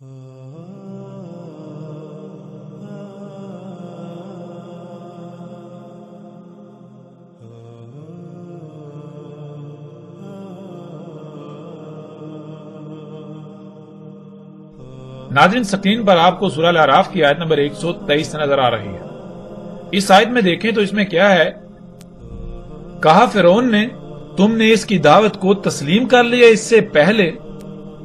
ناظرین، سکرین پر آپ کو سورہ الاعراف کی آیت نمبر 123 نظر آ رہی ہے۔ اس آیت میں دیکھیں تو اس میں کیا ہے؟ کہا فرعون نے، تم نے اس کی دعوت کو تسلیم کر لیا اس سے پہلے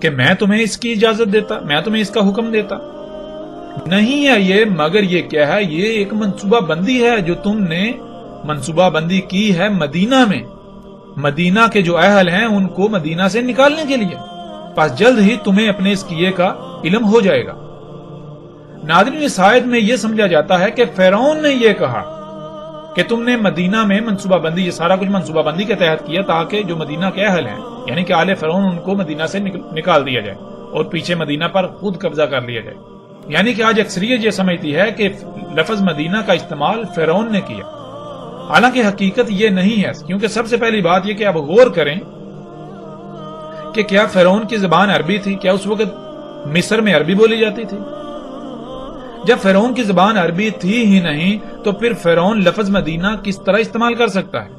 کہ میں تمہیں اس کی اجازت دیتا، میں تمہیں اس کا حکم دیتا؟ نہیں ہے یہ، مگر یہ کیا ہے؟ یہ ایک منصوبہ بندی ہے جو تم نے منصوبہ بندی کی ہے مدینہ میں، مدینہ کے جو اہل ہیں ان کو مدینہ سے نکالنے کے لیے۔ پس جلد ہی تمہیں اپنے اس کیے کا علم ہو جائے گا۔ ناظرین، اس آیت میں یہ سمجھا جاتا ہے کہ فرعون نے یہ کہا کہ تم نے مدینہ میں منصوبہ بندی، یہ سارا کچھ منصوبہ بندی کے تحت کیا تاکہ جو مدینہ کے اہل ہیں یعنی کہ آل فرعون ان کو مدینہ سے نکال دیا جائے اور پیچھے مدینہ پر خود قبضہ کر لیا جائے۔ یعنی کہ آج اکثریت یہ سمجھتی ہے کہ لفظ مدینہ کا استعمال فرعون نے کیا، حالانکہ حقیقت یہ نہیں ہے، کیونکہ سب سے پہلی بات یہ کہ اب غور کریں کہ کیا فرعون کی زبان عربی تھی؟ کیا اس وقت مصر میں عربی بولی جاتی تھی؟ جب فرعون کی زبان عربی تھی ہی نہیں تو پھر فرعون لفظ مدینہ کس طرح استعمال کر سکتا ہے؟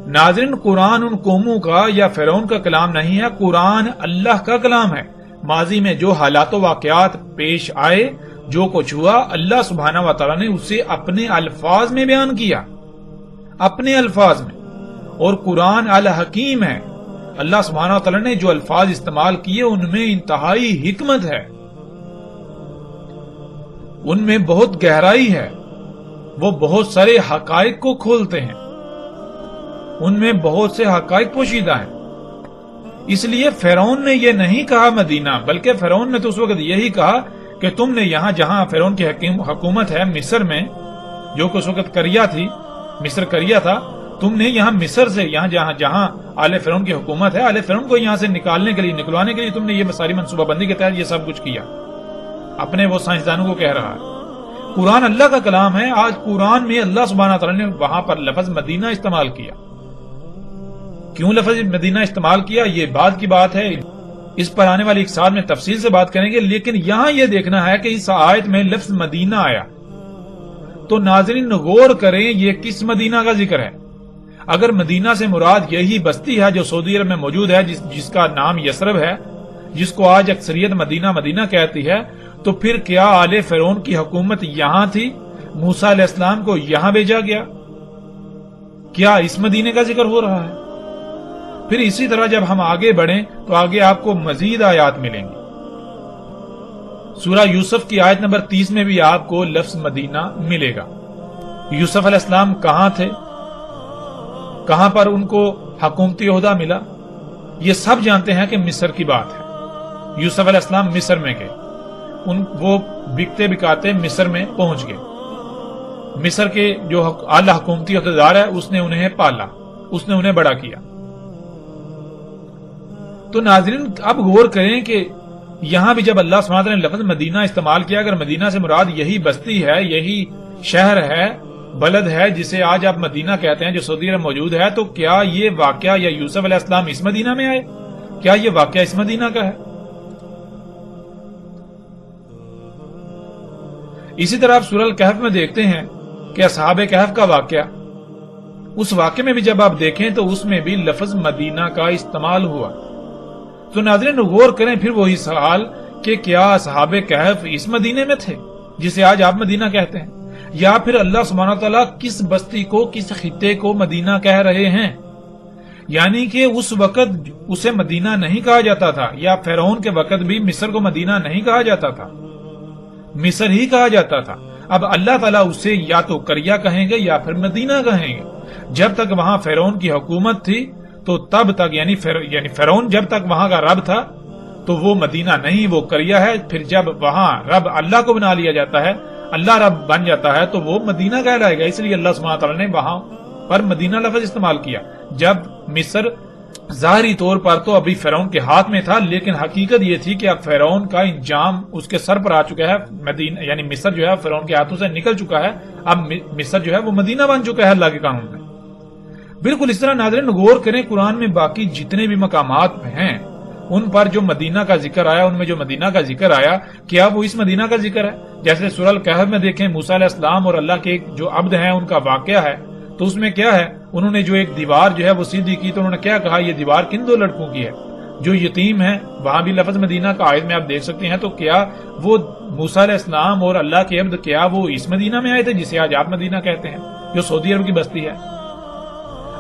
ناظرین، قرآن ان قوموں کا یا فرعون کا کلام نہیں ہے، قرآن اللہ کا کلام ہے۔ ماضی میں جو حالات و واقعات پیش آئے، جو کچھ ہوا، اللہ سبحانہ و تعالیٰ نے اسے اپنے الفاظ میں بیان کیا، اپنے الفاظ میں، اور قرآن الحکیم ہے۔ اللہ سبحانہ و تعالیٰ نے جو الفاظ استعمال کیے ان میں انتہائی حکمت ہے، ان میں بہت گہرائی ہے، وہ بہت سارے حقائق کو کھولتے ہیں، ان میں بہت سے حقائق پوشیدہ ہیں۔ اس لیے فرعون نے یہ نہیں کہا مدینہ، بلکہ فرعون نے تو اس وقت یہی کہا کہ تم نے یہاں جہاں فرعون کی حکومت ہے مصر میں، جو کہ اس وقت کریا تھی، مصر کریا تھا، تم نے یہاں مصر سے، یہاں جہاں آل فرعون کی حکومت ہے، آل فرعون کو یہاں سے نکالنے کے لیے، نکلوانے کے لیے تم نے یہ ساری منصوبہ بندی کے تحت یہ سب کچھ کیا۔ اپنے وہ سائنسدانوں کو کہہ رہا ہے۔ قرآن اللہ کا کلام ہے۔ آج قرآن میں اللہ سبحانہ تعالیٰ نے وہاں پر لفظ مدینہ استعمال کیا۔ کیوں لفظ مدینہ استعمال کیا یہ بعد کی بات ہے، اس پر آنے والی ایک سال میں تفصیل سے بات کریں گے، لیکن یہاں یہ دیکھنا ہے کہ اس آیت میں لفظ مدینہ آیا تو ناظرین غور کریں یہ کس مدینہ کا ذکر ہے۔ اگر مدینہ سے مراد یہی بستی ہے جو سعودی عرب میں موجود ہے، جس کا نام یثرب ہے، جس کو آج اکثریت مدینہ مدینہ کہتی ہے، تو پھر کیا آل فرعون کی حکومت یہاں تھی؟ موسیٰ علیہ السلام کو یہاں بھیجا گیا؟ کیا اس مدینے کا ذکر ہو رہا ہے؟ پھر اسی طرح جب ہم آگے بڑھیں تو آگے آپ کو مزید آیات ملیں گی۔ سورہ یوسف کی آیت نمبر 30 میں بھی آپ کو لفظ مدینہ ملے گا۔ یوسف علیہ السلام کہاں تھے، کہاں پر ان کو حکومتی عہدہ ملا، یہ سب جانتے ہیں کہ مصر کی بات ہے۔ یوسف علیہ السلام مصر میں گئے، وہ بکتے بکاتے مصر میں پہنچ گئے۔ مصر کے جو اعلی حکومتی عہدیدار ہے اس نے انہیں پالا، اس نے انہیں بڑا کیا۔ تو ناظرین اب غور کریں کہ یہاں بھی جب اللہ سبحانہ نے لفظ مدینہ استعمال کیا، اگر مدینہ سے مراد یہی بستی ہے، یہی شہر ہے، بلد ہے جسے آج آپ مدینہ کہتے ہیں، جو سعودی عرب موجود ہے، تو کیا یہ واقعہ یا یوسف علیہ السلام اس مدینہ میں آئے؟ کیا یہ واقعہ اس مدینہ کا ہے؟ اسی طرح آپ سورہ الکہف میں دیکھتے ہیں کہ اصحاب کہف کا واقعہ، اس واقعے میں بھی جب آپ دیکھیں تو اس میں بھی لفظ مدینہ کا استعمال ہوا۔ تو ناظرین غور کریں پھر وہی سوال کہ کیا اصحاب کہف اس مدینے میں تھے جسے آج آپ مدینہ کہتے ہیں، یا پھر اللہ سبحانہ تعالیٰ کس بستی کو، کس خطے کو مدینہ کہہ رہے ہیں؟ یعنی کہ اس وقت اسے مدینہ نہیں کہا جاتا تھا، یا فرعون کے وقت بھی مصر کو مدینہ نہیں کہا جاتا تھا، مصر ہی کہا جاتا تھا۔ اب اللہ تعالیٰ اسے یا تو کریا کہیں گے یا پھر مدینہ کہیں گے۔ جب تک وہاں فرعون کی حکومت تھی تو تب تک یعنی فرعون جب تک وہاں کا رب تھا تو وہ مدینہ نہیں، وہ کریا ہے۔ پھر جب وہاں رب اللہ کو بنا لیا جاتا ہے، اللہ رب بن جاتا ہے، تو وہ مدینہ کہلائے گا۔ اس لیے اللہ سبحانہ تعالیٰ نے وہاں پر مدینہ لفظ استعمال کیا۔ جب مصر ظاہری طور پر تو ابھی فرعون کے ہاتھ میں تھا، لیکن حقیقت یہ تھی کہ اب فرعون کا انجام اس کے سر پر آ چکا ہے، مدینہ یعنی مصر جو ہے فرعون کے ہاتھوں سے نکل چکا ہے، اب مصر جو ہے وہ مدینہ بن چکا ہے اللہ کے قانون میں۔ بالکل اس طرح ناظرین غور کریں قرآن میں باقی جتنے بھی مقامات ہیں ان پر جو مدینہ کا ذکر آیا، ان میں جو مدینہ کا ذکر آیا، کیا وہ اس مدینہ کا ذکر ہے؟ جیسے سورہ الکہف میں دیکھیں موسیٰ علیہ السلام اور اللہ کے ایک جو عبد ہیں ان کا واقعہ ہے، تو اس میں کیا ہے، انہوں نے جو ایک دیوار جو ہے وہ سیدھی کی، تو انہوں نے کیا کہا، یہ دیوار کن 2 لڑکوں کی ہے جو یتیم ہیں؟ وہاں بھی لفظ مدینہ کا آیت میں آپ دیکھ سکتے ہیں۔ تو کیا وہ موسیٰ علیہ السلام اور اللہ کے عبد کیا وہ اس مدینہ میں آئے تھے جسے آج آپ مدینہ کہتے ہیں، جو سعودی عرب کی بستی ہے؟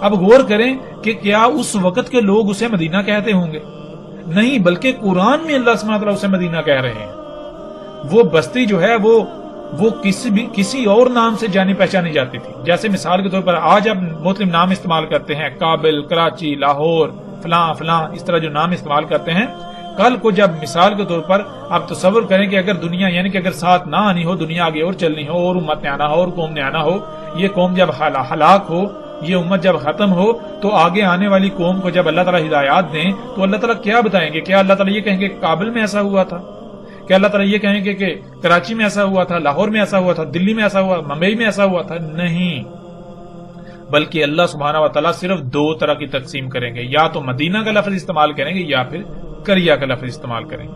اب غور کریں کہ کیا اس وقت کے لوگ اسے مدینہ کہتے ہوں گے؟ نہیں، بلکہ قرآن میں اللہ سبحانہ وتعالیٰ اسے مدینہ کہہ رہے ہیں۔ وہ بستی جو ہے وہ کسی اور نام سے جانی پہچانی جاتی تھی۔ جیسے مثال کے طور پر آج آپ مختلف نام استعمال کرتے ہیں، کابل، کراچی، لاہور، فلاں فلاں، اس طرح جو نام استعمال کرتے ہیں، کل کو جب مثال کے طور پر آپ تصور کریں کہ اگر دنیا، یعنی کہ اگر ساتھ نہ آنی ہو، دنیا آگے اور چلنی ہو، اور امت نے آنا ہو، اور قوم نے آنا ہو، یہ قوم جب ہلاک ہو، یہ امت جب ختم ہو، تو آگے آنے والی قوم کو جب اللہ تعالیٰ ہدایات دیں تو اللہ تعالیٰ کیا بتائیں گے؟ کیا اللہ تعالیٰ یہ کہیں گے کہ کابل میں ایسا ہوا تھا؟ کیا اللہ تعالیٰ یہ کہیں گے کہ کراچی میں ایسا ہوا تھا، لاہور میں ایسا ہوا تھا، دلی میں ایسا ہوا، ممبئی میں ایسا ہوا تھا؟ نہیں، بلکہ اللہ سبحانہ و تعالیٰ صرف 2 طرح کی تقسیم کریں گے، یا تو مدینہ کا لفظ استعمال کریں گے یا پھر کریا کا لفظ استعمال کریں گے۔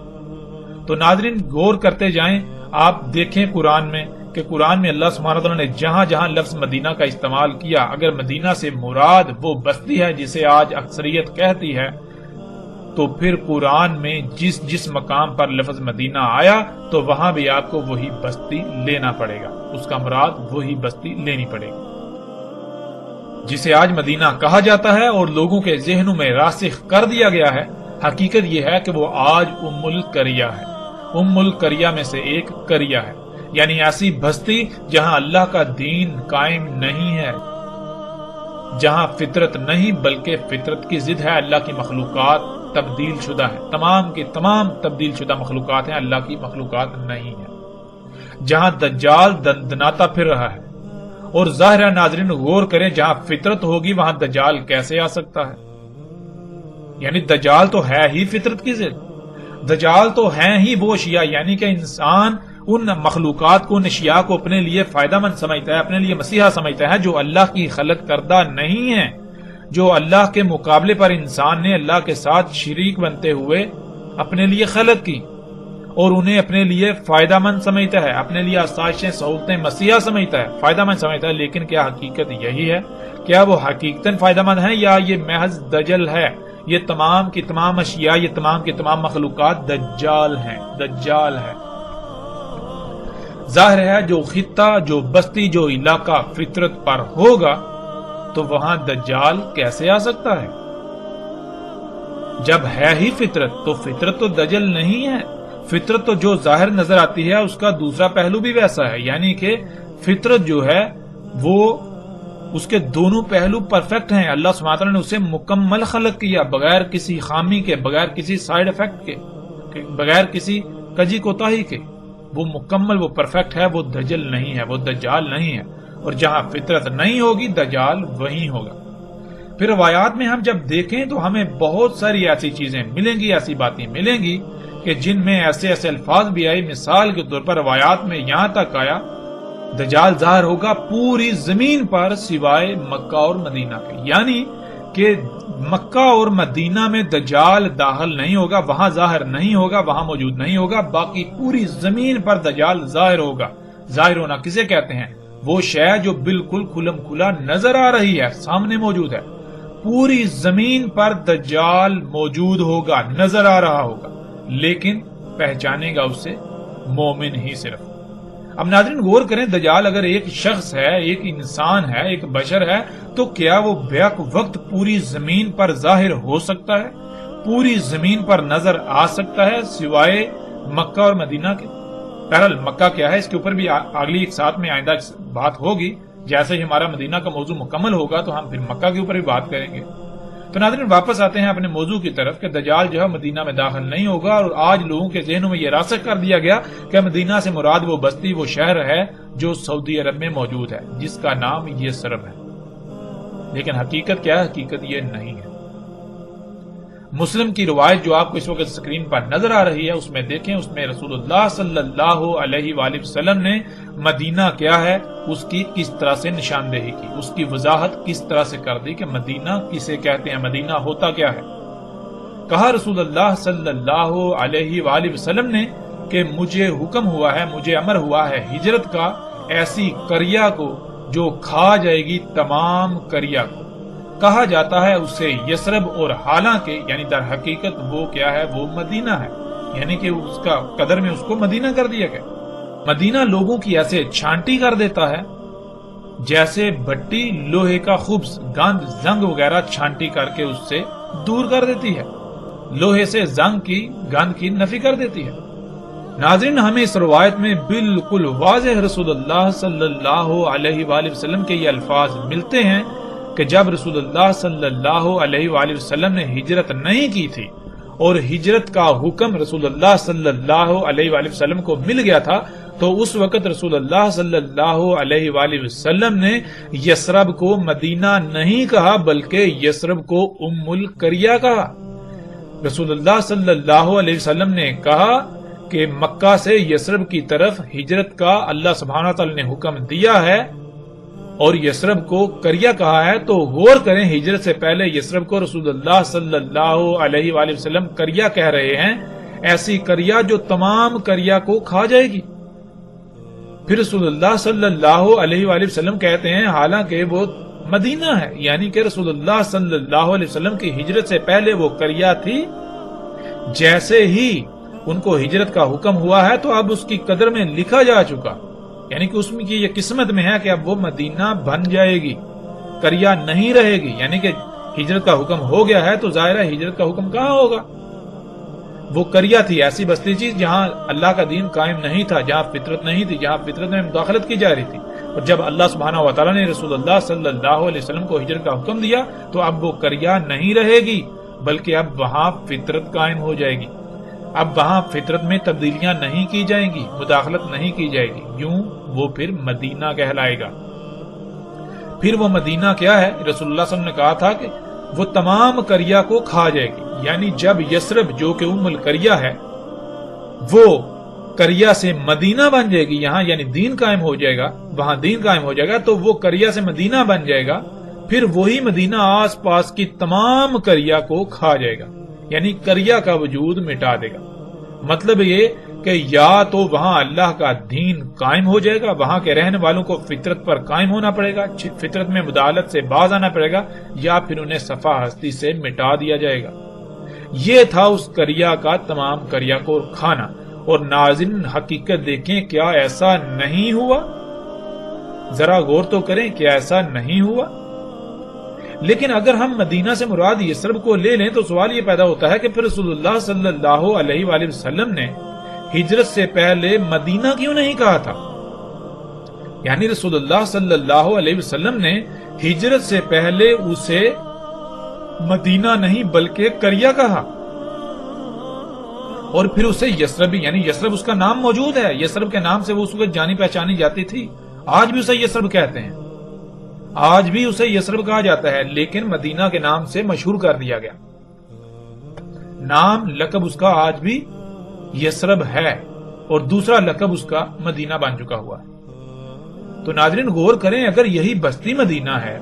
تو ناظرین غور کرتے جائیں، آپ دیکھیں قرآن میں کہ قرآن میں اللہ سبحانہ و تعالیٰ نے جہاں جہاں لفظ مدینہ کا استعمال کیا، اگر مدینہ سے مراد وہ بستی ہے جسے آج اکثریت کہتی ہے، تو پھر قرآن میں جس مقام پر لفظ مدینہ آیا تو وہاں بھی آپ کو وہی بستی لینا پڑے گا، اس کا مراد وہی بستی لینی پڑے گی جسے آج مدینہ کہا جاتا ہے اور لوگوں کے ذہنوں میں راسخ کر دیا گیا ہے۔ حقیقت یہ ہے کہ وہ آج ام القریہ ہے، ام القریہ میں سے ایک قریہ ہے، یعنی ایسی بستی جہاں اللہ کا دین قائم نہیں ہے، جہاں فطرت نہیں بلکہ فطرت کی ضد ہے، اللہ کی مخلوقات تبدیل شدہ ہے، تمام کی تمام تبدیل شدہ مخلوقات ہیں، اللہ کی مخلوقات نہیں ہے، جہاں دجال دندناتا پھر رہا ہے۔ اور ظاہر ہے ناظرین غور کریں، جہاں فطرت ہوگی وہاں دجال کیسے آ سکتا ہے؟ یعنی دجال تو ہے ہی فطرت کی ضد، دجال تو ہیں ہی وہ اشیاء، یعنی کہ انسان ان مخلوقات کو، ان اشیاء کو اپنے لیے فائدہ مند سمجھتا ہے، اپنے لیے مسیحا سمجھتا ہے، جو اللہ کی خلق کردہ نہیں ہے، جو اللہ کے مقابلے پر انسان نے اللہ کے ساتھ شریک بنتے ہوئے اپنے لیے خلق کی، اور انہیں اپنے لیے فائدہ مند سمجھتا ہے، اپنے لیے آسائشیں سہولتیں مسیحا سمجھتا ہے، فائدہ مند سمجھتا ہے۔ لیکن کیا حقیقت یہی ہے؟ کیا وہ حقیقتاً فائدہ مند ہیں، یا یہ محض دجل ہے؟ یہ تمام کی تمام اشیاء، یہ تمام کی تمام مخلوقات دجال ہیں، دجال ہے۔ ظاہر ہے جو خطہ، جو بستی، جو علاقہ فطرت پر ہوگا تو وہاں دجال کیسے آ سکتا ہے؟ جب ہے ہی فطرت تو فطرت تو دجل نہیں ہے۔ فطرت تو جو ظاہر نظر آتی ہے اس کا دوسرا پہلو بھی ویسا ہے، یعنی کہ فطرت جو ہے وہ اس کے دونوں پہلو پرفیکٹ ہیں۔ اللہ سبحانہ وتعالیٰ نے اسے مکمل خلق کیا، بغیر کسی خامی کے، بغیر کسی سائیڈ افیکٹ کے، بغیر کسی کجی کوتاہی کے، وہ مکمل، وہ پرفیکٹ ہے، وہ دجل نہیں ہے، وہ دجال نہیں ہے۔ اور جہاں فطرت نہیں ہوگی دجال وہیں ہوگا۔ پھر روایات میں ہم جب دیکھیں تو ہمیں بہت ساری ایسی چیزیں ملیں گی، ایسی باتیں ملیں گی کہ جن میں ایسے ایسے الفاظ بھی آئی۔ مثال کے طور پر روایات میں یہاں تک آیا دجال ظاہر ہوگا پوری زمین پر سوائے مکہ اور مدینہ کے، یعنی کہ مکہ اور مدینہ میں دجال داخل نہیں ہوگا، وہاں ظاہر نہیں ہوگا، وہاں موجود نہیں ہوگا، باقی پوری زمین پر دجال ظاہر ہوگا۔ ظاہر ہونا کسے کہتے ہیں؟ وہ شے جو بالکل کھلم کھلا نظر آ رہی ہے، سامنے موجود ہے، پوری زمین پر دجال موجود ہوگا، نظر آ رہا ہوگا، لیکن پہچانے گا اسے مومن ہی صرف۔ اب ناظرین غور کریں، دجال اگر ایک شخص ہے، ایک انسان ہے، ایک بشر ہے، تو کیا وہ بیک وقت پوری زمین پر ظاہر ہو سکتا ہے، پوری زمین پر نظر آ سکتا ہے سوائے مکہ اور مدینہ کے؟ بہرحال مکہ کیا ہے اس کے اوپر بھی اگلی ایک ساتھ میں آئندہ بات ہوگی، جیسے ہی ہمارا مدینہ کا موضوع مکمل ہوگا تو ہم پھر مکہ کے اوپر بھی بات کریں گے۔ تو ناظرین واپس آتے ہیں اپنے موضوع کی طرف کہ دجال جو ہے مدینہ میں داخل نہیں ہوگا، اور آج لوگوں کے ذہنوں میں یہ راسخ کر دیا گیا کہ مدینہ سے مراد وہ بستی، وہ شہر ہے جو سعودی عرب میں موجود ہے، جس کا نام یثرب ہے۔ لیکن حقیقت کیا ہے؟ حقیقت یہ نہیں ہے۔ مسلم کی روایت جو آپ کو اس وقت اسکرین پر نظر آ رہی ہے اس میں دیکھیں، اس میں رسول اللہ صلی اللہ علیہ وآلہ وسلم نے مدینہ کیا ہے اس کی کس طرح سے نشاندہی کی، اس کی وضاحت کس طرح سے کر دی کہ مدینہ کسے کہتے ہیں، مدینہ ہوتا کیا ہے۔ کہا رسول اللہ صلی اللہ علیہ وآلہ وسلم نے کہ مجھے حکم ہوا ہے، مجھے امر ہوا ہے ہجرت کا ایسی قریہ کو جو کھا جائے گی تمام قریہ کو۔ کہا جاتا ہے اسے یثرب، اور حالانکہ یعنی در حقیقت وہ کیا ہے، وہ مدینہ ہے، یعنی کہ اس کا قدر میں اس کو مدینہ کر دیا گیا۔ مدینہ لوگوں کی ایسے چھانٹی کر دیتا ہے جیسے بھٹی لوہے کا خبز، گند زنگ وغیرہ چھانٹی کر کے اس سے دور کر دیتی ہے، لوہے سے زنگ کی گند کی نفی کر دیتی ہے۔ ناظرین، ہمیں اس روایت میں بالکل واضح رسول اللہ صلی اللہ علیہ وآلہ وسلم کے یہ الفاظ ملتے ہیں کہ جب رسول اللہ صلی اللہ علیہ وآلہ وسلم نے ہجرت نہیں کی تھی اور ہجرت کا حکم رسول اللہ صلی اللہ علیہ وآلہ وسلم کو مل گیا تھا، تو اس وقت رسول اللہ صلی اللہ علیہ وآلہ وسلم نے یثرب کو مدینہ نہیں کہا بلکہ یثرب کو ام القریہ کہا۔ رسول اللہ صلی اللہ علیہ وسلم نے کہا کہ مکہ سے یثرب کی طرف ہجرت کا اللہ سبحانہ تعالی نے حکم دیا ہے اور یثرب کو قریہ کہا ہے، تو غور کریں ہجرت سے پہلے یثرب کو رسول اللہ صلی اللہ علیہ وآلہ وسلم قریہ کہہ رہے ہیں، ایسی قریہ جو تمام قریہ کو کھا جائے گی۔ پھر رسول اللہ صلی اللہ علیہ وآلہ وسلم کہتے ہیں حالانکہ وہ مدینہ ہے، یعنی کہ رسول اللہ صلی اللہ علیہ وسلم کی ہجرت سے پہلے وہ قریہ تھی، جیسے ہی ان کو ہجرت کا حکم ہوا ہے تو اب اس کی قدر میں لکھا جا چکا، یعنی کہ اس میں کی یہ قسمت میں ہے کہ اب وہ مدینہ بن جائے گی، قریہ نہیں رہے گی، یعنی کہ ہجرت کا حکم ہو گیا ہے تو ظاہر ہے ہجرت کا حکم کہاں ہوگا؟ وہ قریہ تھی، ایسی بستی تھی جہاں اللہ کا دین قائم نہیں تھا، جہاں فطرت نہیں تھی، جہاں فطرت میں مداخلت کی جا رہی تھی، اور جب اللہ سبحانہ و تعالیٰ نے رسول اللہ صلی اللہ علیہ وسلم کو ہجرت کا حکم دیا تو اب وہ قریہ نہیں رہے گی بلکہ اب وہاں فطرت قائم ہو جائے گی، اب وہاں فطرت میں تبدیلیاں نہیں کی جائیں گی، مداخلت نہیں کی جائے گی، یوں وہ پھر مدینہ کہلائے گا۔ پھر وہ مدینہ کیا ہے؟ رسول اللہ صلی اللہ علیہ وسلم نے کہا تھا کہ وہ تمام قریہ کو کھا جائے گی، یعنی جب یثرب جو کہ ام القریہ ہے وہ قریہ سے مدینہ بن جائے گی، یہاں یعنی دین قائم ہو جائے گا، وہاں دین قائم ہو جائے گا تو وہ قریہ سے مدینہ بن جائے گا، پھر وہی مدینہ آس پاس کی تمام قریہ کو کھا جائے گا، یعنی قریہ کا وجود مٹا دے گا۔ مطلب یہ کہ یا تو وہاں اللہ کا دین قائم ہو جائے گا، وہاں کے رہنے والوں کو فطرت پر قائم ہونا پڑے گا، فطرت میں مداخلت سے باز آنا پڑے گا، یا پھر انہیں صفا ہستی سے مٹا دیا جائے گا۔ یہ تھا اس قریہ کا تمام قریہ کو کھانا۔ اور ناظرین حقیقت دیکھیں، کیا ایسا نہیں ہوا؟ ذرا غور تو کریں، کیا ایسا نہیں ہوا؟ لیکن اگر ہم مدینہ سے مراد یثرب کو لے لیں تو سوال یہ پیدا ہوتا ہے کہ پھر رسول اللہ صلی اللہ علیہ وآلہ وسلم نے ہجرت سے پہلے مدینہ کیوں نہیں کہا تھا؟ یعنی رسول اللہ صلی اللہ علیہ وسلم نے ہجرت سے پہلے اسے مدینہ نہیں بلکہ قریہ کہا، اور پھر اسے یثرب، یعنی یثرب اس کا نام موجود ہے، یثرب کے نام سے وہ اس وقت جانی پہچانی جاتی تھی، آج بھی اسے یثرب کہتے ہیں، آج بھی اسے یثرب کہا جاتا ہے، لیکن مدینہ کے نام سے مشہور کر دیا گیا، نام لقب اس کا آج بھی یثرب ہے اور دوسرا لقب اس کا مدینہ بن چکا ہوا ہے۔ تو ناظرین غور کریں، اگر یہی بستی مدینہ ہے،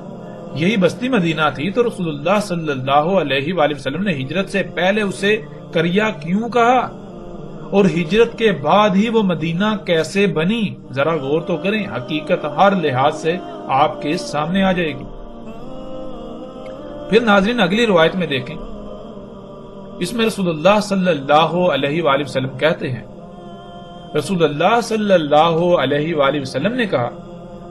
یہی بستی مدینہ تھی تو رسول اللہ صلی اللہ علیہ وآلہ وسلم نے ہجرت سے پہلے اسے قریہ کیوں کہا، اور ہجرت کے بعد ہی وہ مدینہ کیسے بنی؟ ذرا غور تو کریں، حقیقت ہر لحاظ سے آپ کے سامنے آ جائے گی۔ پھر ناظرین اگلی روایت میں دیکھیں، اس میں رسول اللہ صلی اللہ علیہ وآلہ وسلم کہتے ہیں، رسول اللہ صلی اللہ علیہ وآلہ وسلم نے کہا،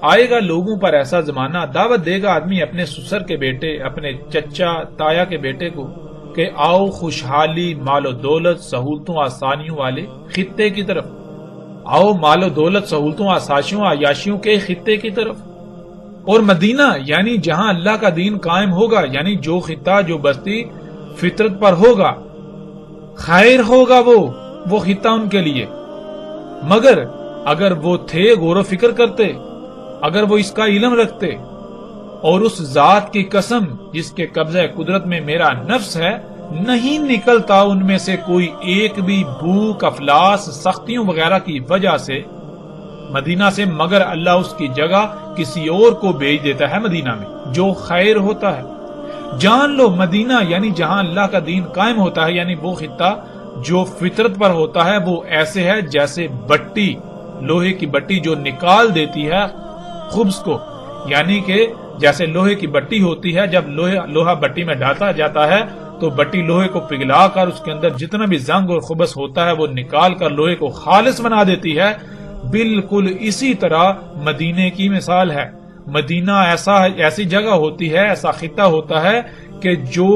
آئے گا لوگوں پر ایسا زمانہ، دعوت دے گا آدمی اپنے سسر کے بیٹے، اپنے چچا تایا کے بیٹے کو کہ آؤ خوشحالی، مال و دولت، سہولتوں آسانیوں والے خطے کی طرف، آؤ مال و دولت، سہولتوں آسائشوں عیاشیوں کے خطے کی طرف، اور مدینہ یعنی جہاں اللہ کا دین قائم ہوگا، یعنی جو خطہ جو بستی فطرت پر ہوگا، خیر ہوگا وہ خطہ ان کے لیے، مگر اگر وہ تھے غور و فکر کرتے، اگر وہ اس کا علم رکھتے، اور اس ذات کی قسم جس کے قبضہ قدرت میں میرا نفس ہے، نہیں نکلتا ان میں سے کوئی ایک بھی بھوک، افلاس، سختیوں وغیرہ کی وجہ سے مدینہ سے، مگر اللہ اس کی جگہ کسی اور کو بھیج دیتا ہے مدینہ میں جو خیر ہوتا ہے۔ جان لو مدینہ یعنی جہاں اللہ کا دین قائم ہوتا ہے، یعنی وہ خطہ جو فطرت پر ہوتا ہے، وہ ایسے ہے جیسے بٹی، لوہے کی بٹی جو نکال دیتی ہے خبز کو، یعنی کہ جیسے لوہے کی بٹی ہوتی ہے، جب لوہا بٹی میں ڈالا جاتا ہے تو بٹی لوہے کو پگھلا کر اس کے اندر جتنا بھی زنگ اور خبز ہوتا ہے وہ نکال کر لوہے کو خالص بنا دیتی ہے، بالکل اسی طرح مدینے کی مثال ہے۔ مدینہ ایسی جگہ ہوتی ہے، ایسا خطہ ہوتا ہے کہ جو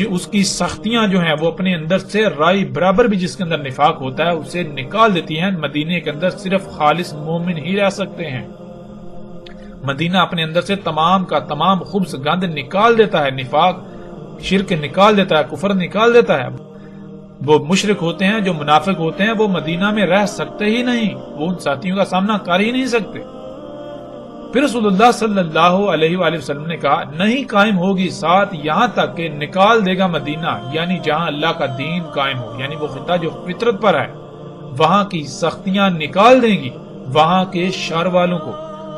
اس کی سختیاں جو ہیں وہ اپنے اندر سے رائی برابر بھی جس کے اندر نفاق ہوتا ہے اسے نکال دیتی ہیں۔ مدینے کے اندر صرف خالص مومن ہی رہ سکتے ہیں۔ مدینہ اپنے اندر سے تمام کا تمام خبث گند نکال دیتا ہے، نفاق شرک نکال دیتا ہے، کفر نکال دیتا ہے۔ وہ مشرک ہوتے ہیں، جو منافق ہوتے ہیں، وہ مدینہ میں رہ سکتے ہی نہیں، وہ ان ساتھیوں کا سامنا کر ہی نہیں سکتے۔ پھر رسول اللہ صلی اللہ علیہ وآلہ وسلم نے کہا نہیں قائم ہوگی ساتھ یہاں تک کہ نکال دے گا مدینہ، یعنی جہاں اللہ کا دین قائم ہو، یعنی وہ خطہ جو فطرت پر ہے، وہاں کی سختیاں نکال دیں گی وہاں کے شر والوں کو،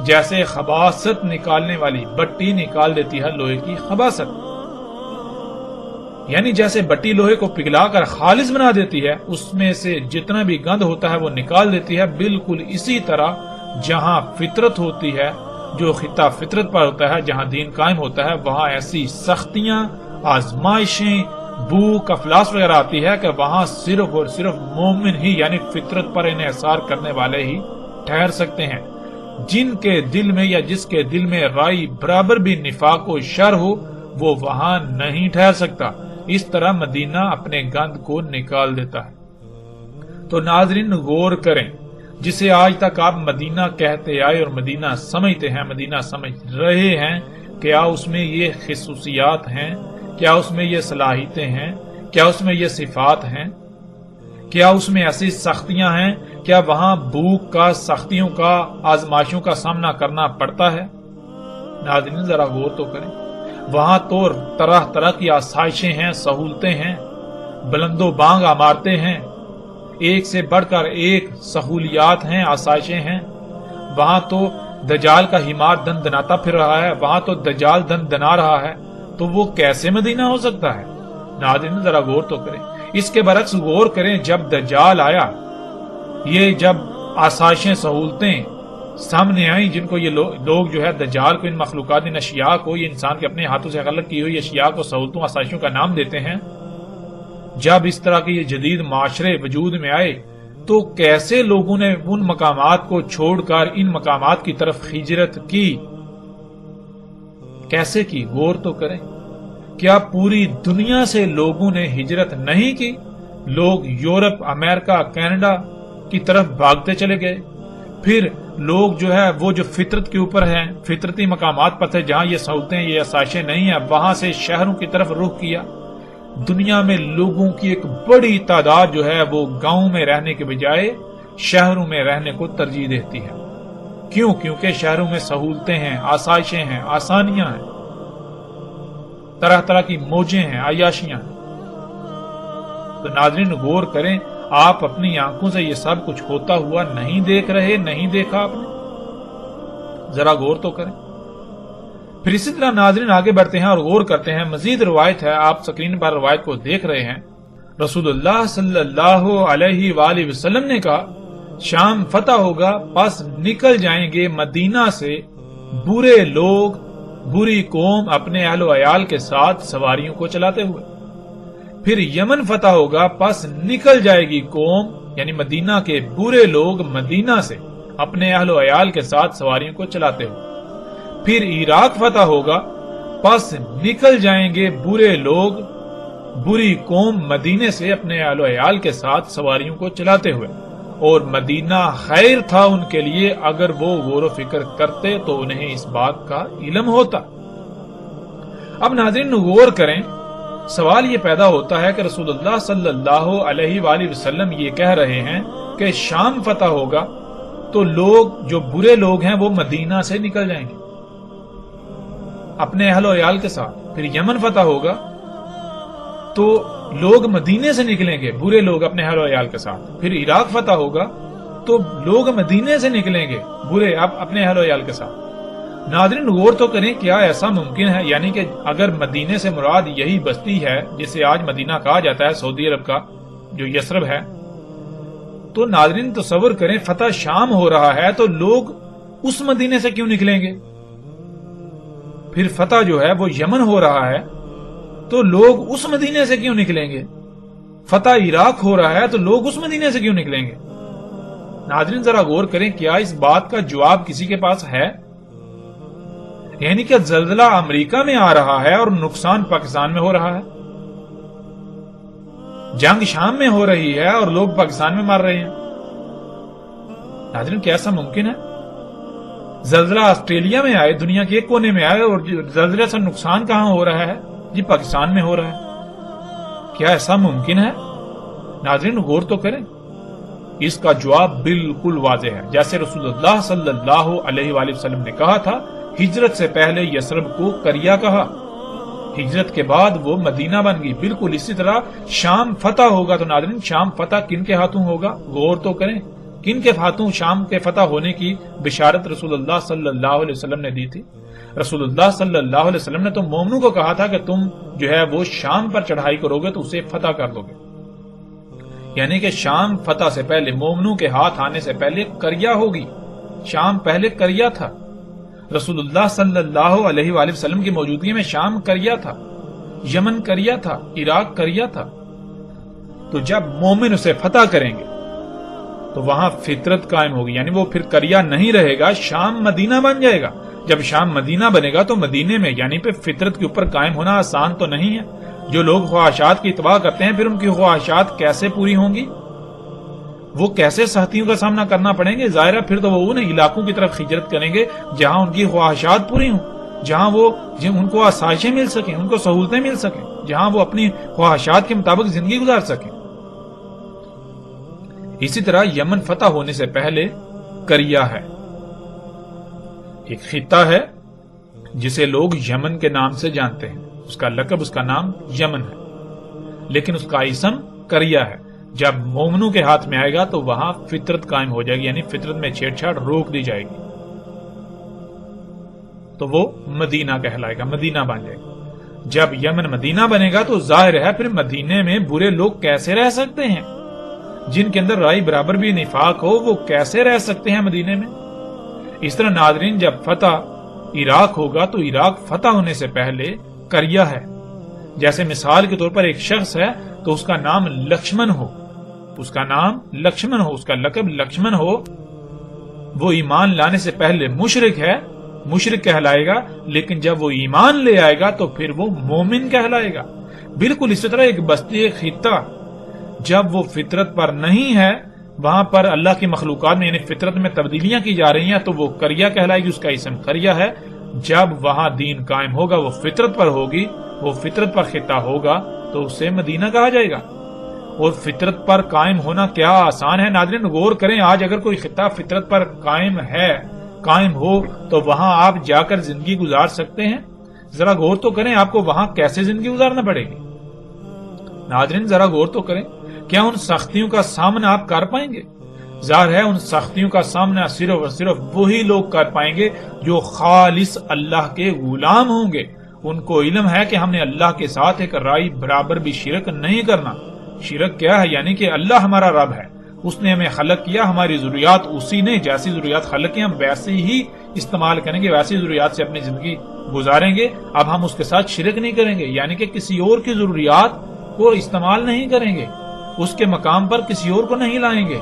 جیسے خباثت نکالنے والی بٹی نکال دیتی ہے لوہے کی خباثت، یعنی جیسے بٹی لوہے کو پگھلا کر خالص بنا دیتی ہے، اس میں سے جتنا بھی گند ہوتا ہے وہ نکال دیتی ہے، بالکل اسی طرح جہاں فطرت ہوتی ہے، جو خطہ فطرت پر ہوتا ہے، جہاں دین قائم ہوتا ہے، وہاں ایسی سختیاں، آزمائشیں، بھوک، افلاس وغیرہ آتی ہے کہ وہاں صرف اور صرف مومن ہی یعنی فطرت پر انحصار کرنے والے ہی ٹھہر سکتے ہیں۔ جن کے دل میں یا جس کے دل میں رائی برابر بھی نفاق و شر ہو وہ وہاں نہیں ٹھہر سکتا۔ اس طرح مدینہ اپنے گند کو نکال دیتا ہے۔ تو ناظرین غور کریں، جسے آج تک آپ مدینہ کہتے آئے اور مدینہ سمجھتے ہیں، مدینہ سمجھ رہے ہیں، کیا اس میں یہ خصوصیات ہیں؟ کیا اس میں یہ صلاحیتیں ہیں؟ کیا اس میں یہ صفات ہیں؟ کیا اس میں ایسی سختیاں ہیں؟ کیا وہاں بھوک کا، سختیوں کا، آزمائشوں کا سامنا کرنا پڑتا ہے؟ ناظرین ذرا غور تو کریں، وہاں تو طرح طرح کی آسائشیں ہیں، سہولتیں ہیں، بلند و بانگ عمارتیں ہیں، ایک سے بڑھ کر ایک سہولیات ہیں، آسائشیں ہیں۔ وہاں تو دجال کا ہمار دن دناتا پھر رہا ہے، وہاں تو دجال دن دنا رہا ہے، تو وہ کیسے مدینہ ہو سکتا ہے؟ ناظرین ذرا غور تو کریں۔ اس کے برعکس غور کریں، جب دجال آیا، یہ جب آسائشیں، سہولتیں سامنے آئیں، جن کو یہ لوگ جو ہے دجال کو، ان مخلوقات، ان اشیاء کو، یہ انسان کے اپنے ہاتھوں سے خلق کی ہوئی اشیاء کو سہولتوں، آسائشوں کا نام دیتے ہیں، جب اس طرح کے یہ جدید معاشرے وجود میں آئے تو کیسے لوگوں نے ان مقامات کو چھوڑ کر ان مقامات کی طرف ہجرت کی؟ کیسے کی؟ غور تو کریں۔ کیا پوری دنیا سے لوگوں نے ہجرت نہیں کی؟ لوگ یورپ، امریکہ، کینیڈا کی طرف بھاگتے چلے گئے، پھر لوگ جو ہے وہ جو فطرت کے اوپر ہیں، فطرتی مقامات پر تھے جہاں یہ سہولتیں، یہ آسائشیں نہیں ہیں، وہاں سے شہروں کی طرف رخ کیا۔ دنیا میں لوگوں کی ایک بڑی تعداد جو ہے وہ گاؤں میں رہنے کے بجائے شہروں میں رہنے کو ترجیح دیتی ہے۔ کیوں؟ کیونکہ شہروں میں سہولتیں ہیں، آسائشیں ہیں، آسانیاں ہیں، طرح طرح کی موجیں ہیں، عیاشیاں ہیں۔ تو ناظرین غور کریں، آپ اپنی آنکھوں سے یہ سب کچھ ہوتا ہوا نہیں دیکھ رہے، نہیں دیکھا آپ نے؟ ذرا غور تو کریں۔ پھر اسی طرح ناظرین آگے بڑھتے ہیں اور غور کرتے ہیں، مزید روایت ہے، آپ سکرین پر روایت کو دیکھ رہے ہیں۔ رسول اللہ صلی اللہ علیہ وآلہ وسلم نے کہا شام فتح ہوگا، پس نکل جائیں گے مدینہ سے برے لوگ، بری قوم اپنے اہل و عیال کے ساتھ سواریوں کو چلاتے ہوئے۔ پھر یمن فتح ہوگا، پس نکل جائے گی قوم یعنی مدینہ کے برے لوگ مدینہ سے اپنے اہل و عیال کے ساتھ سواریوں کو چلاتے ہوئے۔ پھر عراق فتح ہوگا، پس نکل جائیں گے برے لوگ، بری قوم مدینے سے اپنے اہل و عیال کے ساتھ سواریوں کو چلاتے ہوئے، اور مدینہ خیر تھا ان کے لیے اگر وہ غور و فکر کرتے تو انہیں اس بات کا علم ہوتا۔ اب ناظرین غور کریں، سوال یہ پیدا ہوتا ہے کہ رسول اللہ صلی اللہ علیہ وآلہ وسلم یہ کہہ رہے ہیں کہ شام فتح ہوگا تو لوگ جو برے لوگ ہیں وہ مدینہ سے نکل جائیں گے اپنے اہل و عیال کے ساتھ۔ پھر یمن فتح ہوگا تو لوگ مدینے سے نکلیں گے، برے لوگ اپنے اہل و عیال کے ساتھ۔ پھر عراق فتح ہوگا تو لوگ مدینے سے نکلیں گے، برے اپنے اہل و عیال کے ساتھ۔ ناظرین غور تو کریں، کیا ایسا ممکن ہے؟ یعنی کہ اگر مدینے سے مراد یہی بستی ہے جسے آج مدینہ کہا جاتا ہے، سعودی عرب کا جو یثرب ہے، تو ناظرین تصور کریں فتح شام ہو رہا ہے تو لوگ اس مدینے سے کیوں نکلیں گے؟ پھر فتح جو ہے وہ یمن ہو رہا ہے تو لوگ اس مدینے سے کیوں نکلیں گے؟ فتح عراق ہو رہا ہے تو لوگ اس مدینے سے کیوں نکلیں گے؟ ناظرین ذرا غور کریں، کیا اس بات کا جواب کسی کے پاس ہے؟ یعنی کہ زلزلہ امریکہ میں آ رہا ہے اور نقصان پاکستان میں ہو رہا ہے، جنگ شام میں ہو رہی ہے اور لوگ پاکستان میں مر رہے ہیں۔ ناظرین کیا ایسا ممکن ہے؟ زلزلہ آسٹریلیا میں آئے، دنیا کے ایک کونے میں آئے، اور زلزلے سے نقصان کہاں ہو رہا ہے؟ جی پاکستان میں ہو رہا ہے۔ کیا ایسا ممکن ہے؟ ناظرین غور تو کریں، اس کا جواب بالکل واضح ہے۔ جیسے رسول اللہ صلی اللہ علیہ وآلہ وسلم نے کہا تھا، ہجرت سے پہلے یثرب کو کریا کہا، ہجرت کے بعد وہ مدینہ بن گئی۔ بالکل اسی طرح شام فتح ہوگا تو ناظرین شام فتح کن کے ہاتھوں ہوگا؟ غور تو کریں، کن کے ہاتھوں شام کے فتح ہونے کی بشارت رسول اللہ صلی اللہ علیہ وسلم نے دی تھی؟ رسول اللہ صلی اللہ علیہ وسلم نے تو مومنوں کو کہا تھا کہ تم جو ہے وہ شام پر چڑھائی کرو گے تو اسے فتح کر دو گے، یعنی کہ شام فتح سے پہلے، مومنوں کے ہاتھ آنے سے پہلے کریا ہوگی۔ شام پہلے کریا تھا، رسول اللہ صلی اللہ علیہ وآلہ وسلم کی موجودگی میں شام کریا تھا، یمن کریا تھا، عراق کریا تھا۔ تو جب مومن اسے فتح کریں گے تو وہاں فطرت قائم ہوگی، یعنی وہ پھر کریا نہیں رہے گا، شام مدینہ بن جائے گا۔ جب شام مدینہ بنے گا تو مدینے میں یعنی پہ فطرت کے اوپر قائم ہونا آسان تو نہیں ہے۔ جو لوگ خواہشات کی اتباع کرتے ہیں پھر ان کی خواہشات کیسے پوری ہوں گی؟ وہ کیسے سختیوں کا سامنا کرنا پڑیں گے؟ ظاہر ہے پھر تو وہ ان علاقوں کی طرف ہجرت کریں گے جہاں ان کی خواہشات پوری ہوں، جہاں وہ ان کو آسائشیں مل سکیں، ان کو سہولتیں مل سکیں، جہاں وہ اپنی خواہشات کے مطابق زندگی گزار سکیں۔ اسی طرح یمن فتح ہونے سے پہلے کریا ہے، ایک خطہ ہے جسے لوگ یمن کے نام سے جانتے ہیں، اس کا لقب، اس کا نام یمن ہے، لیکن اس کا اسم کریا ہے۔ جب مومنوں کے ہاتھ میں آئے گا تو وہاں فطرت قائم ہو جائے گی، یعنی فطرت میں چھیڑ چھاڑ روک دی جائے گی، تو وہ مدینہ کہلائے گا، مدینہ بن جائے گا۔ جب یمن مدینہ بنے گا تو ظاہر ہے پھر مدینے میں برے لوگ کیسے رہ سکتے ہیں؟ جن کے اندر رائے برابر بھی نفاق ہو وہ کیسے رہ سکتے ہیں مدینے میں؟ اس طرح ناظرین جب فتح عراق ہوگا تو عراق فتح ہونے سے پہلے کریا ہے۔ جیسے مثال کے طور پر ایک شخص ہے تو اس کا نام لکشمن ہو، اس کا نام لکشمن ہو، اس کا لقب لکشمن ہو، وہ ایمان لانے سے پہلے مشرک ہے، مشرک کہلائے گا، لیکن جب وہ ایمان لے آئے گا تو پھر وہ مومن کہلائے گا۔ بالکل اسی طرح ایک بستی، ایک خطہ جب وہ فطرت پر نہیں ہے، وہاں پر اللہ کی مخلوقات میں یعنی فطرت میں تبدیلیاں کی جا رہی ہیں تو وہ کریا کہلائے گی، اس کا اسم کریا ہے۔ جب وہاں دین قائم ہوگا، وہ فطرت پر ہوگی، وہ فطرت پر خطہ ہوگا تو اسے مدینہ کہا جائے گا۔ اور فطرت پر قائم ہونا کیا آسان ہے؟ ناظرین غور کریں، آج اگر کوئی خطہ فطرت پر قائم ہے، قائم ہو تو وہاں آپ جا کر زندگی گزار سکتے ہیں؟ ذرا غور تو کریں، آپ کو وہاں کیسے زندگی گزارنا پڑے گی؟ ناظرین ذرا غور تو کریں، کیا ان سختیوں کا سامنا آپ کر پائیں گے؟ ظاہر ہے ان سختیوں کا سامنا صرف اور صرف وہی لوگ کر پائیں گے جو خالص اللہ کے غلام ہوں گے۔ ان کو علم ہے کہ ہم نے اللہ کے ساتھ ایک رائی برابر بھی شرک نہیں کرنا۔ شرک کیا ہے؟ یعنی کہ اللہ ہمارا رب ہے، اس نے ہمیں خلق کیا، ہماری ضروریات اسی نے جیسی ضروریات خلق کی ہم ویسے ہی استعمال کریں گے، ویسی ضروریات سے اپنی زندگی گزاریں گے۔ اب ہم اس کے ساتھ شرک نہیں کریں گے، یعنی کہ کسی اور کی ضروریات کو استعمال نہیں کریں گے، اس کے مقام پر کسی اور کو نہیں لائیں گے۔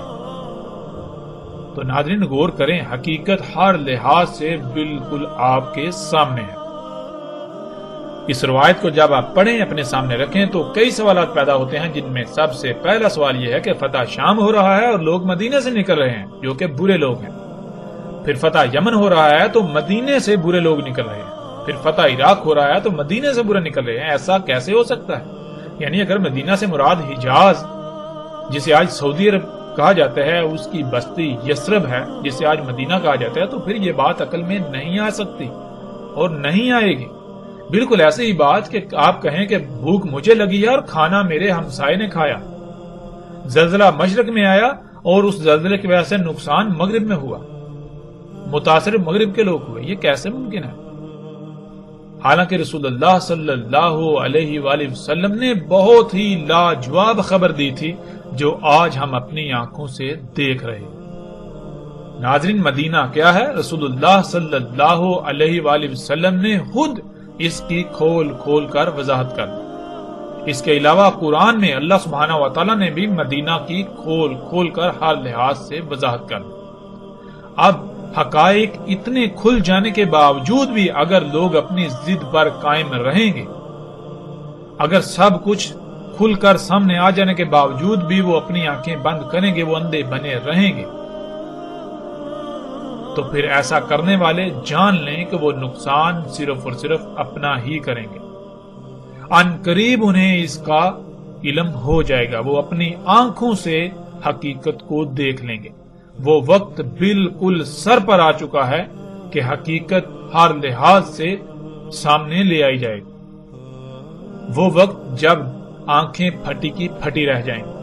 تو ناظرین غور کریں، حقیقت ہر لحاظ سے بالکل آپ کے سامنے ہے۔ اس روایت کو جب آپ پڑھیں، اپنے سامنے رکھیں تو کئی سوالات پیدا ہوتے ہیں، جن میں سب سے پہلا سوال یہ ہے کہ فتح شام ہو رہا ہے اور لوگ مدینے سے نکل رہے ہیں جو کہ برے لوگ ہیں۔ پھر فتح یمن ہو رہا ہے تو مدینے سے برے لوگ نکل رہے ہیں۔ پھر فتح عراق ہو رہا ہے تو مدینے سے برے نکل رہے ہیں۔ ایسا کیسے ہو سکتا ہے؟ یعنی اگر مدینہ سے مراد حجاز، جسے آج سعودی عرب کہا جاتا ہے، اس کی بستی یثرب ہے جسے آج مدینہ کہا جاتا ہے، تو پھر یہ بات عقل میں نہیں آ سکتی اور نہیں آئے گی۔ بالکل ایسے ہی بات کہ آپ کہیں کہ بھوک مجھے لگی ہے اور کھانا میرے ہمسائے نے کھایا، زلزلہ مشرق میں آیا اور اس زلزلے کی وجہ سے نقصان مغرب میں ہوا، متاثر مغرب کے لوگ ہوئے، یہ کیسے ممکن ہے؟ حالانکہ رسول اللہ صلی اللہ علیہ وآلہ وسلم نے بہت ہی لاجواب خبر دی تھی جو آج ہم اپنی آنکھوں سے دیکھ رہے ہیں۔ ناظرین، مدینہ کیا ہے؟ رسول اللہ صلی اللہ علیہ وآلہ وسلم نے خود اس کی کھول کھول کر وضاحت کر دی۔ اس کے علاوہ قرآن میں اللہ سبحانہ و تعالیٰ نے بھی مدینہ کی کھول کھول کر ہر لحاظ سے وضاحت کر دی۔ اب حقائق اتنے کھل جانے کے باوجود بھی اگر لوگ اپنی ضد پر قائم رہیں گے، اگر سب کچھ کھل کر سامنے آ جانے کے باوجود بھی وہ اپنی آنکھیں بند کریں گے، وہ اندھے بنے رہیں گے، تو پھر ایسا کرنے والے جان لیں کہ وہ نقصان صرف اور صرف اپنا ہی کریں گے۔ ان قریب انہیں اس کا علم ہو جائے گا، وہ اپنی آنکھوں سے حقیقت کو دیکھ لیں گے۔ وہ وقت بالکل سر پر آ چکا ہے کہ حقیقت ہر لحاظ سے سامنے لے آئی جائے گی۔ وہ وقت جب آنکھیں پھٹی کی پھٹی رہ جائیں گی۔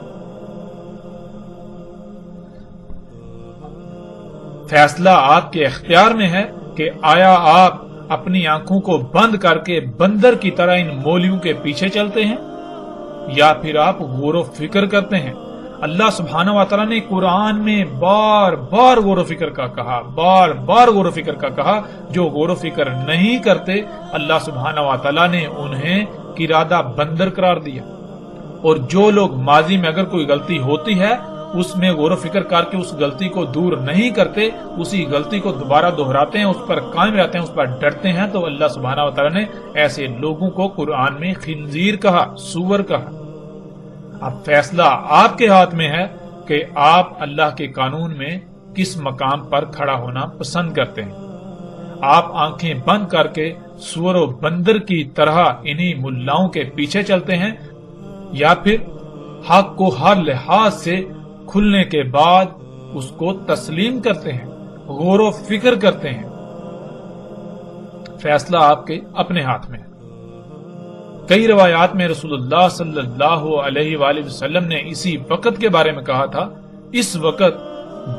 فیصلہ آپ کے اختیار میں ہے کہ آیا آپ اپنی آنکھوں کو بند کر کے بندر کی طرح ان مولیوں کے پیچھے چلتے ہیں، یا پھر آپ غور و فکر کرتے ہیں۔ اللہ سبحانہ و تعالیٰ نے قرآن میں بار بار غور و فکر کا کہا، بار بار غور و فکر کا کہا۔ جو غور و فکر نہیں کرتے، اللہ سبحانہ و تعالیٰ نے انہیں قرادہ بندر قرار دیا۔ اور جو لوگ ماضی میں اگر کوئی غلطی ہوتی ہے اس میں غور و فکر کر کے اس غلطی کو دور نہیں کرتے، اسی غلطی کو دوبارہ دہراتے ہیں، اس پر قائم رہتے ہیں، اس پر ڈرتے ہیں، تو اللہ سبحانہ و تعالیٰ نے ایسے لوگوں کو قرآن میں خنزیر کہا، سور کہا۔ اب فیصلہ آپ کے ہاتھ میں ہے کہ آپ اللہ کے قانون میں کس مقام پر کھڑا ہونا پسند کرتے ہیں۔ آپ آنکھیں بند کر کے سور و بندر کی طرح انہی ملاؤں کے پیچھے چلتے ہیں، یا پھر حق کو ہر لحاظ سے کھلنے کے بعد اس کو تسلیم کرتے ہیں، غور و فکر کرتے ہیں۔ فیصلہ آپ کے اپنے ہاتھ میں ہے۔ کئی روایات میں رسول اللہ صلی اللہ علیہ وآلہ وسلم نے اسی وقت کے بارے میں کہا تھا، اس وقت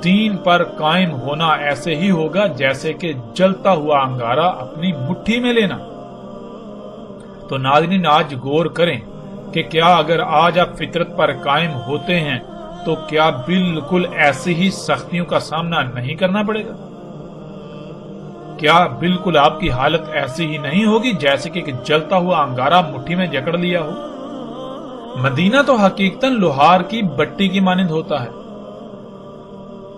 دین پر قائم ہونا ایسے ہی ہوگا جیسے کہ جلتا ہوا انگارہ اپنی مٹھی میں لینا۔ تو ناظرین، آج غور کریں کہ کیا اگر آج آپ فطرت پر قائم ہوتے ہیں تو کیا بالکل ایسی ہی سختیوں کا سامنا نہیں کرنا پڑے گا؟ کیا بالکل آپ کی حالت ایسی ہی نہیں ہوگی جیسے کہ جلتا ہوا انگارہ مٹھی میں جکڑ لیا ہو؟ مدینہ تو حقیقتاً لوہار کی بٹی کی مانند ہوتا ہے۔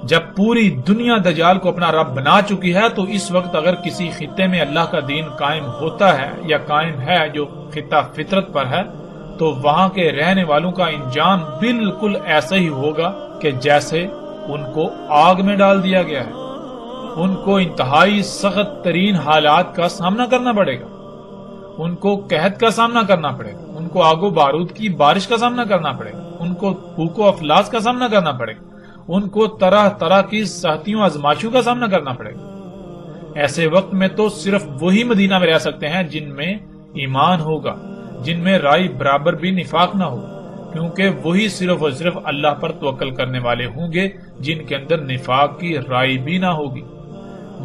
جب پوری دنیا دجال کو اپنا رب بنا چکی ہے تو اس وقت اگر کسی خطے میں اللہ کا دین قائم ہوتا ہے یا قائم ہے جو خطہ فطرت پر ہے، تو وہاں کے رہنے والوں کا انجام بالکل ایسا ہی ہوگا کہ جیسے ان کو آگ میں ڈال دیا گیا ہے۔ ان کو انتہائی سخت ترین حالات کا سامنا کرنا پڑے گا، ان کو قحط کا سامنا کرنا پڑے گا، ان کو آگ و بارود کی بارش کا سامنا کرنا پڑے گا، ان کو بھوک و افلاس کا سامنا کرنا پڑے گا، ان کو طرح طرح کی سختیوں آزمائشوں کا سامنا کرنا پڑے گا۔ ایسے وقت میں تو صرف وہی مدینہ میں رہ سکتے ہیں جن میں ایمان ہوگا، جن میں رائے برابر بھی نفاق نہ ہو، کیونکہ وہی صرف اور صرف اللہ پر توکل کرنے والے ہوں گے جن کے اندر نفاق کی رائے بھی نہ ہوگی۔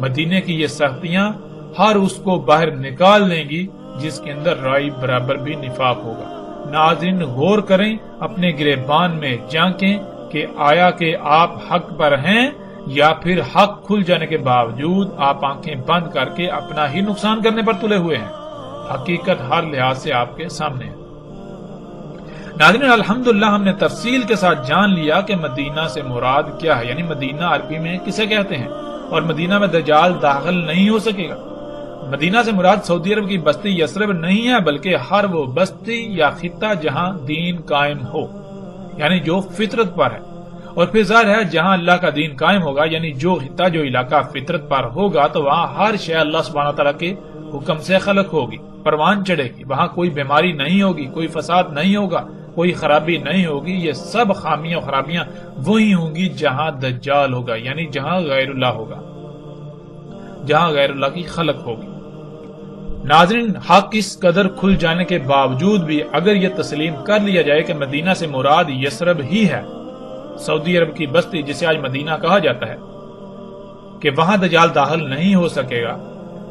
مدینے کی یہ سختیاں ہر اس کو باہر نکال لیں گی جس کے اندر رائے برابر بھی نفاق ہوگا۔ ناظرین، غور کریں، اپنے گریبان میں جھانکیں کہ آیا کہ آپ حق پر ہیں یا پھر حق کھل جانے کے باوجود آپ آنکھیں بند کر کے اپنا ہی نقصان کرنے پر تلے ہوئے ہیں۔ حقیقت ہر لحاظ سے آپ کے سامنے ہے۔ ناظرین، الحمدللہ ہم نے تفصیل کے ساتھ جان لیا کہ مدینہ سے مراد کیا ہے، یعنی مدینہ عربی میں کسے کہتے ہیں، اور مدینہ میں دجال داخل نہیں ہو سکے گا۔ مدینہ سے مراد سعودی عرب کی بستی یثرب نہیں ہے، بلکہ ہر وہ بستی یا خطہ جہاں دین قائم ہو، یعنی جو فطرت پر ہے۔ اور پھر ظاہر ہے جہاں اللہ کا دین قائم ہوگا، یعنی جو خطہ جو علاقہ فطرت پر ہوگا، تو وہاں ہر شے اللہ سبحانہ تعالیٰ کے حکم سے خلق ہوگی، پروان چڑھے گی، وہاں کوئی بیماری نہیں ہوگی، کوئی فساد نہیں ہوگا، کوئی خرابی نہیں ہوگی۔ یہ سب خامیاں و خرابیاں وہی ہوں گی جہاں دجال ہوگا، یعنی جہاں غیر اللہ ہوگا، جہاں غیر اللہ کی خلق ہوگی۔ ناظرین، حق اس قدر کھل جانے کے باوجود بھی اگر یہ تسلیم کر لیا جائے کہ مدینہ سے مراد یثرب ہی ہے، سعودی عرب کی بستی جسے آج مدینہ کہا جاتا ہے، کہ وہاں دجال داخل نہیں ہو سکے گا،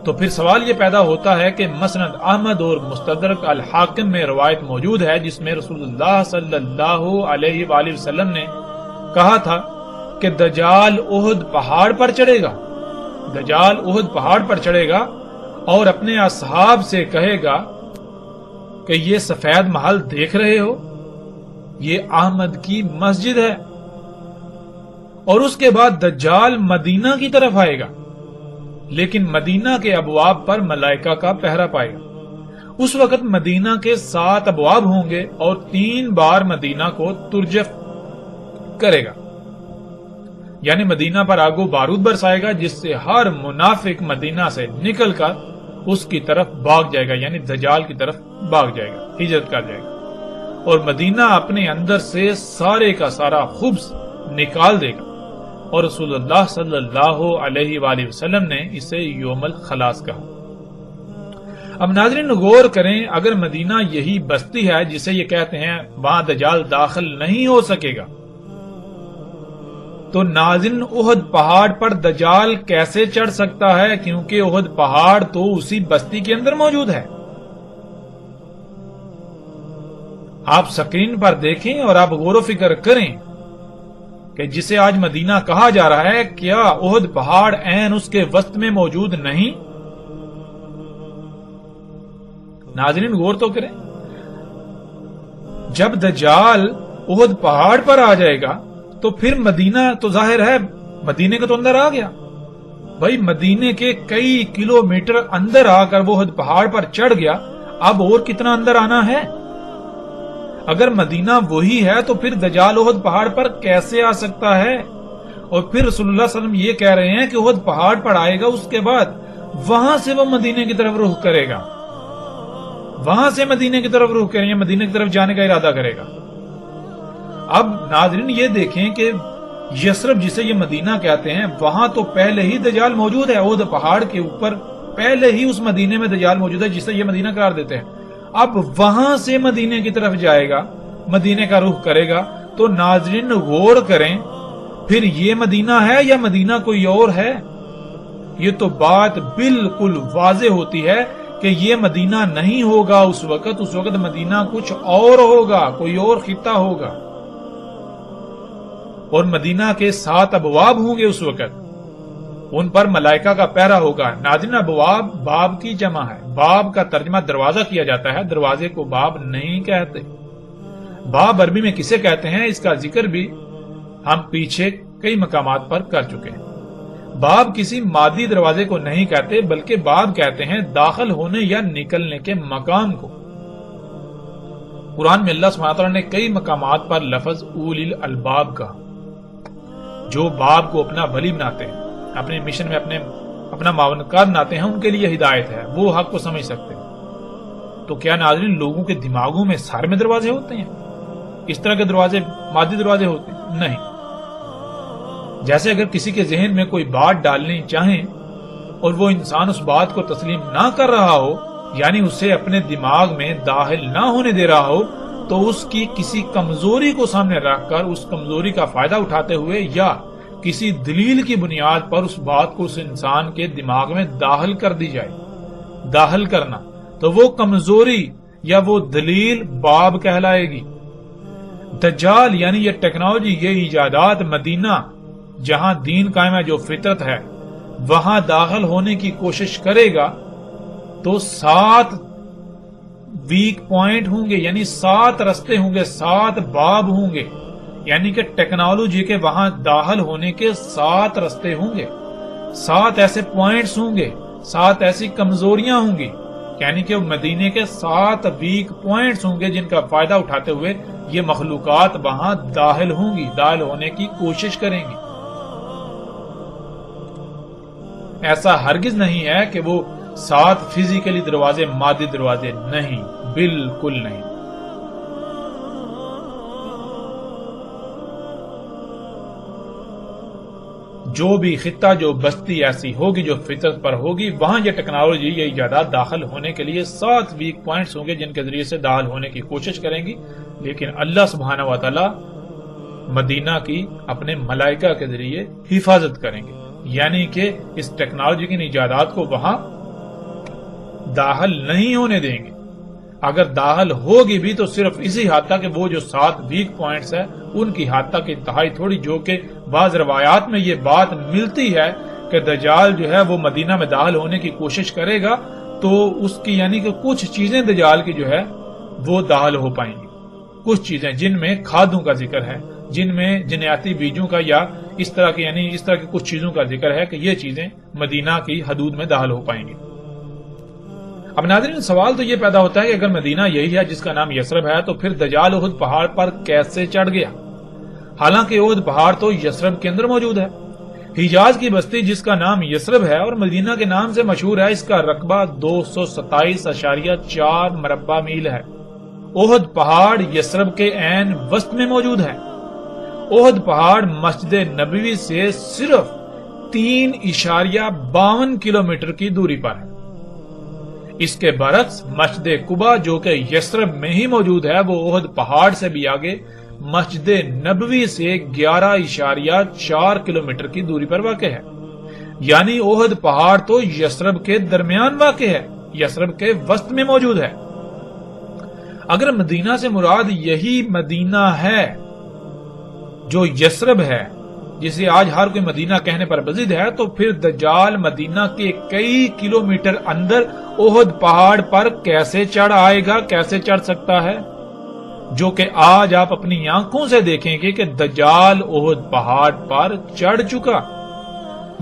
تو پھر سوال یہ پیدا ہوتا ہے کہ مسند احمد اور مستدرک الحاکم میں روایت موجود ہے جس میں رسول اللہ صلی اللہ علیہ وآلہ وسلم نے کہا تھا کہ دجال احد پہاڑ پر چڑھے گا، دجال احد پہاڑ پر چڑھے گا اور اپنے اصحاب سے کہے گا کہ یہ سفید محل دیکھ رہے ہو، یہ احمد کی مسجد ہے، اور اس کے بعد دجال مدینہ کی طرف آئے گا، لیکن مدینہ کے ابواب پر ملائکہ کا پہرا پائے گا۔ اس وقت مدینہ کے 7 ابواب ہوں گے اور 3 بار مدینہ کو ترجف کرے گا، یعنی مدینہ پر آگ و بارود برسائے گا، جس سے ہر منافق مدینہ سے نکل کر اس کی طرف بھاگ جائے گا، یعنی دجال کی طرف بھاگ جائے گا، ہجرت کر جائے گا، اور مدینہ اپنے اندر سے سارے کا سارا خبث نکال دے گا، اور رسول اللہ صلی اللہ علیہ وآلہ وسلم نے اسے یوم الخلاص کہا۔ اب ناظرین غور کریں، اگر مدینہ یہی بستی ہے جسے یہ کہتے ہیں وہاں دجال داخل نہیں ہو سکے گا، تو ناظرین احد پہاڑ پر دجال کیسے چڑھ سکتا ہے؟ کیونکہ احد پہاڑ تو اسی بستی کے اندر موجود ہے۔ آپ سکرین پر دیکھیں اور آپ غور و فکر کریں کہ جسے آج مدینہ کہا جا رہا ہے، کیا احد پہاڑ عین اس کے وسط میں موجود نہیں؟ ناظرین غور تو کریں، جب دجال احد پہاڑ پر آ جائے گا تو پھر مدینہ تو ظاہر ہے مدینے کا تو اندر آ گیا، بھائی مدینے کے کئی کلومیٹر اندر آ کر وہ احد پہاڑ پر چڑھ گیا، اب اور کتنا اندر آنا ہے؟ اگر مدینہ وہی ہے تو پھر دجال احد پہاڑ پر کیسے آ سکتا ہے؟ اور پھر رسول اللہ صلی اللہ علیہ وسلم یہ کہہ رہے ہیں کہ احد پہاڑ پر آئے گا، اس کے بعد وہاں سے وہ مدینے کی طرف رخ کرے گا، وہاں سے مدینے کی طرف رخ کریں گے، مدینے کی طرف جانے کا ارادہ کرے گا۔ اب ناظرین یہ دیکھیں کہ یثرب جسے یہ مدینہ کہتے ہیں، وہاں تو پہلے ہی دجال موجود ہے، احد پہاڑ کے اوپر پہلے ہی اس مدینے میں دجال موجود ہے جسے یہ مدینہ قرار دیتے ہیں۔ اب وہاں سے مدینے کی طرف جائے گا، مدینے کا رخ کرے گا، تو ناظرین غور کریں، پھر یہ مدینہ ہے یا مدینہ کوئی اور ہے؟ یہ تو بات بالکل واضح ہوتی ہے کہ یہ مدینہ نہیں ہوگا اس وقت مدینہ کچھ اور ہوگا، کوئی اور خطہ ہوگا، اور مدینہ کے 7 ابواب ہوں گے اس وقت، ان پر ملائکہ کا پہرا ہوگا۔ ناظرین ابواب باب کی جمع ہے، باب کا ترجمہ دروازہ کیا جاتا ہے، دروازے کو باب نہیں کہتے۔ باب عربی میں کسے کہتے ہیں اس کا ذکر بھی ہم پیچھے کئی مقامات پر کر چکے ہیں۔ باب کسی مادی دروازے کو نہیں کہتے، بلکہ باب کہتے ہیں داخل ہونے یا نکلنے کے مقام کو۔ قرآن میں اللہ سبحانہ وتعالی نے کئی مقامات پر لفظ اولی الالباب کہا، جو باب کو اپنا ولی بناتے ہیں، اپنے مشن میں اپنا معاونکار بناتے ہیں، ان کے لیے ہدایت ہے، وہ حق کو سمجھ سکتے ہیں۔ تو کیا ناظرین لوگوں کے دماغوں میں سر میں دروازے ہوتے ہیں؟ اس طرح کے دروازے مادی دروازے ہوتے ہیں؟ نہیں۔ جیسے اگر کسی کے ذہن میں کوئی بات ڈالنی چاہیں اور وہ انسان اس بات کو تسلیم نہ کر رہا ہو، یعنی اسے اپنے دماغ میں داخل نہ ہونے دے رہا ہو، تو اس کی کسی کمزوری کو سامنے رکھ کر اس کمزوری کا فائدہ اٹھاتے ہوئے یا کسی دلیل کی بنیاد پر اس بات کو اس انسان کے دماغ میں داخل کر دی جائے، داخل کرنا، تو وہ کمزوری یا وہ دلیل باب کہلائے گی۔ دجال یعنی یہ ٹیکنالوجی، یہ ایجادات مدینہ جہاں دین قائم ہے، جو فطرت ہے، وہاں داخل ہونے کی کوشش کرے گا تو 7 ویک پوائنٹ ہوں گے، یعنی 7 رستے ہوں گے، 7 باب ہوں گے، یعنی کہ ٹیکنالوجی کے وہاں داخل ہونے کے 7 رستے ہوں گے، 7 ایسے پوائنٹس ہوں گے، 7 ایسی کمزوریاں ہوں گی، یعنی کہ مدینے کے 7 ویک پوائنٹس ہوں گے جن کا فائدہ اٹھاتے ہوئے یہ مخلوقات وہاں داخل ہوں گی، داخل ہونے کی کوشش کریں گی۔ ایسا ہرگز نہیں ہے کہ وہ 7 فزیکلی دروازے مادی دروازے، نہیں، بالکل نہیں۔ جو بھی خطہ، جو بستی ایسی ہوگی جو فطرت پر ہوگی، وہاں یہ ٹیکنالوجی، یہ ایجادات داخل ہونے کے لیے 7 ویک پوائنٹس ہوں گے جن کے ذریعے سے داخل ہونے کی کوشش کریں گی، لیکن اللہ سبحانہ و تعالی مدینہ کی اپنے ملائکہ کے ذریعے حفاظت کریں گے۔ یعنی کہ اس ٹیکنالوجی کی ایجادات کو وہاں داخل نہیں ہونے دیں گے. اگر داخل ہوگی بھی تو صرف اسی حد تک کہ وہ جو 7 ویک پوائنٹس ہیں ان کی حد تک انتہائی تھوڑی، جو کہ بعض روایات میں یہ بات ملتی ہے کہ دجال جو ہے وہ مدینہ میں داخل ہونے کی کوشش کرے گا تو اس کی یعنی کہ کچھ چیزیں دجال کی جو ہے وہ داخل ہو پائیں گی. کچھ چیزیں جن میں کھادوں کا ذکر ہے، جن میں جنیاتی بیجوں کا یا اس طرح کی کچھ چیزوں کا ذکر ہے کہ یہ چیزیں مدینہ کی حدود میں داخل ہو پائیں گی. اب ناظرین سوال تو یہ پیدا ہوتا ہے کہ اگر مدینہ یہی ہے جس کا نام یثرب ہے تو پھر دجال احد پہاڑ پر کیسے چڑھ گیا؟ حالانکہ احد پہاڑ تو یثرب کے اندر موجود ہے. حجاز کی بستی جس کا نام یثرب ہے اور مدینہ کے نام سے مشہور ہے، اس کا رقبہ 227.4 مربع میل ہے. احد پہاڑ یثرب کے عین وسط میں موجود ہے. احد پہاڑ مسجد نبوی سے صرف 3.52 کلومیٹر کی دوری پر ہے. اس کے برعکس مسجد قباء جو کہ یثرب میں ہی موجود ہے وہ احد پہاڑ سے بھی آگے مسجد نبوی سے 11.4 کلومیٹر کی دوری پر واقع ہے. یعنی احد پہاڑ تو یثرب کے درمیان واقع ہے، یثرب کے وسط میں موجود ہے. اگر مدینہ سے مراد یہی مدینہ ہے جو یثرب ہے جسے آج ہر کوئی مدینہ کہنے پر بضد ہے، تو پھر دجال مدینہ کے کئی کلومیٹر اندر احد پہاڑ پر کیسے چڑھ آئے گا، کیسے چڑھ سکتا ہے؟ جو کہ آج آپ اپنی آنکھوں سے دیکھیں گے کہ دجال احد پہاڑ پر چڑھ چکا.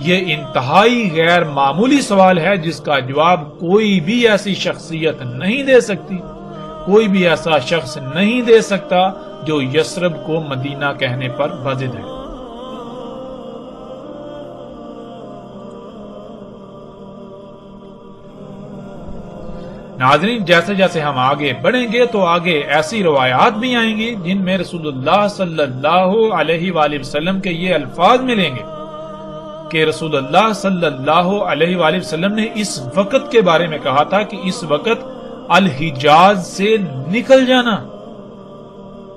یہ انتہائی غیر معمولی سوال ہے جس کا جواب کوئی بھی ایسی شخصیت نہیں دے سکتی، کوئی بھی ایسا شخص نہیں دے سکتا جو یثرب کو مدینہ کہنے پر بضد ہے. ناظرین جیسے جیسے ہم آگے بڑھیں گے تو آگے ایسی روایات بھی آئیں گی جن میں رسول اللہ صلی اللہ علیہ وآلہ وسلم کے یہ الفاظ ملیں گے کہ رسول اللہ صلی اللہ علیہ وآلہ وسلم نے اس وقت کے بارے میں کہا تھا کہ اس وقت الحجاز سے نکل جانا.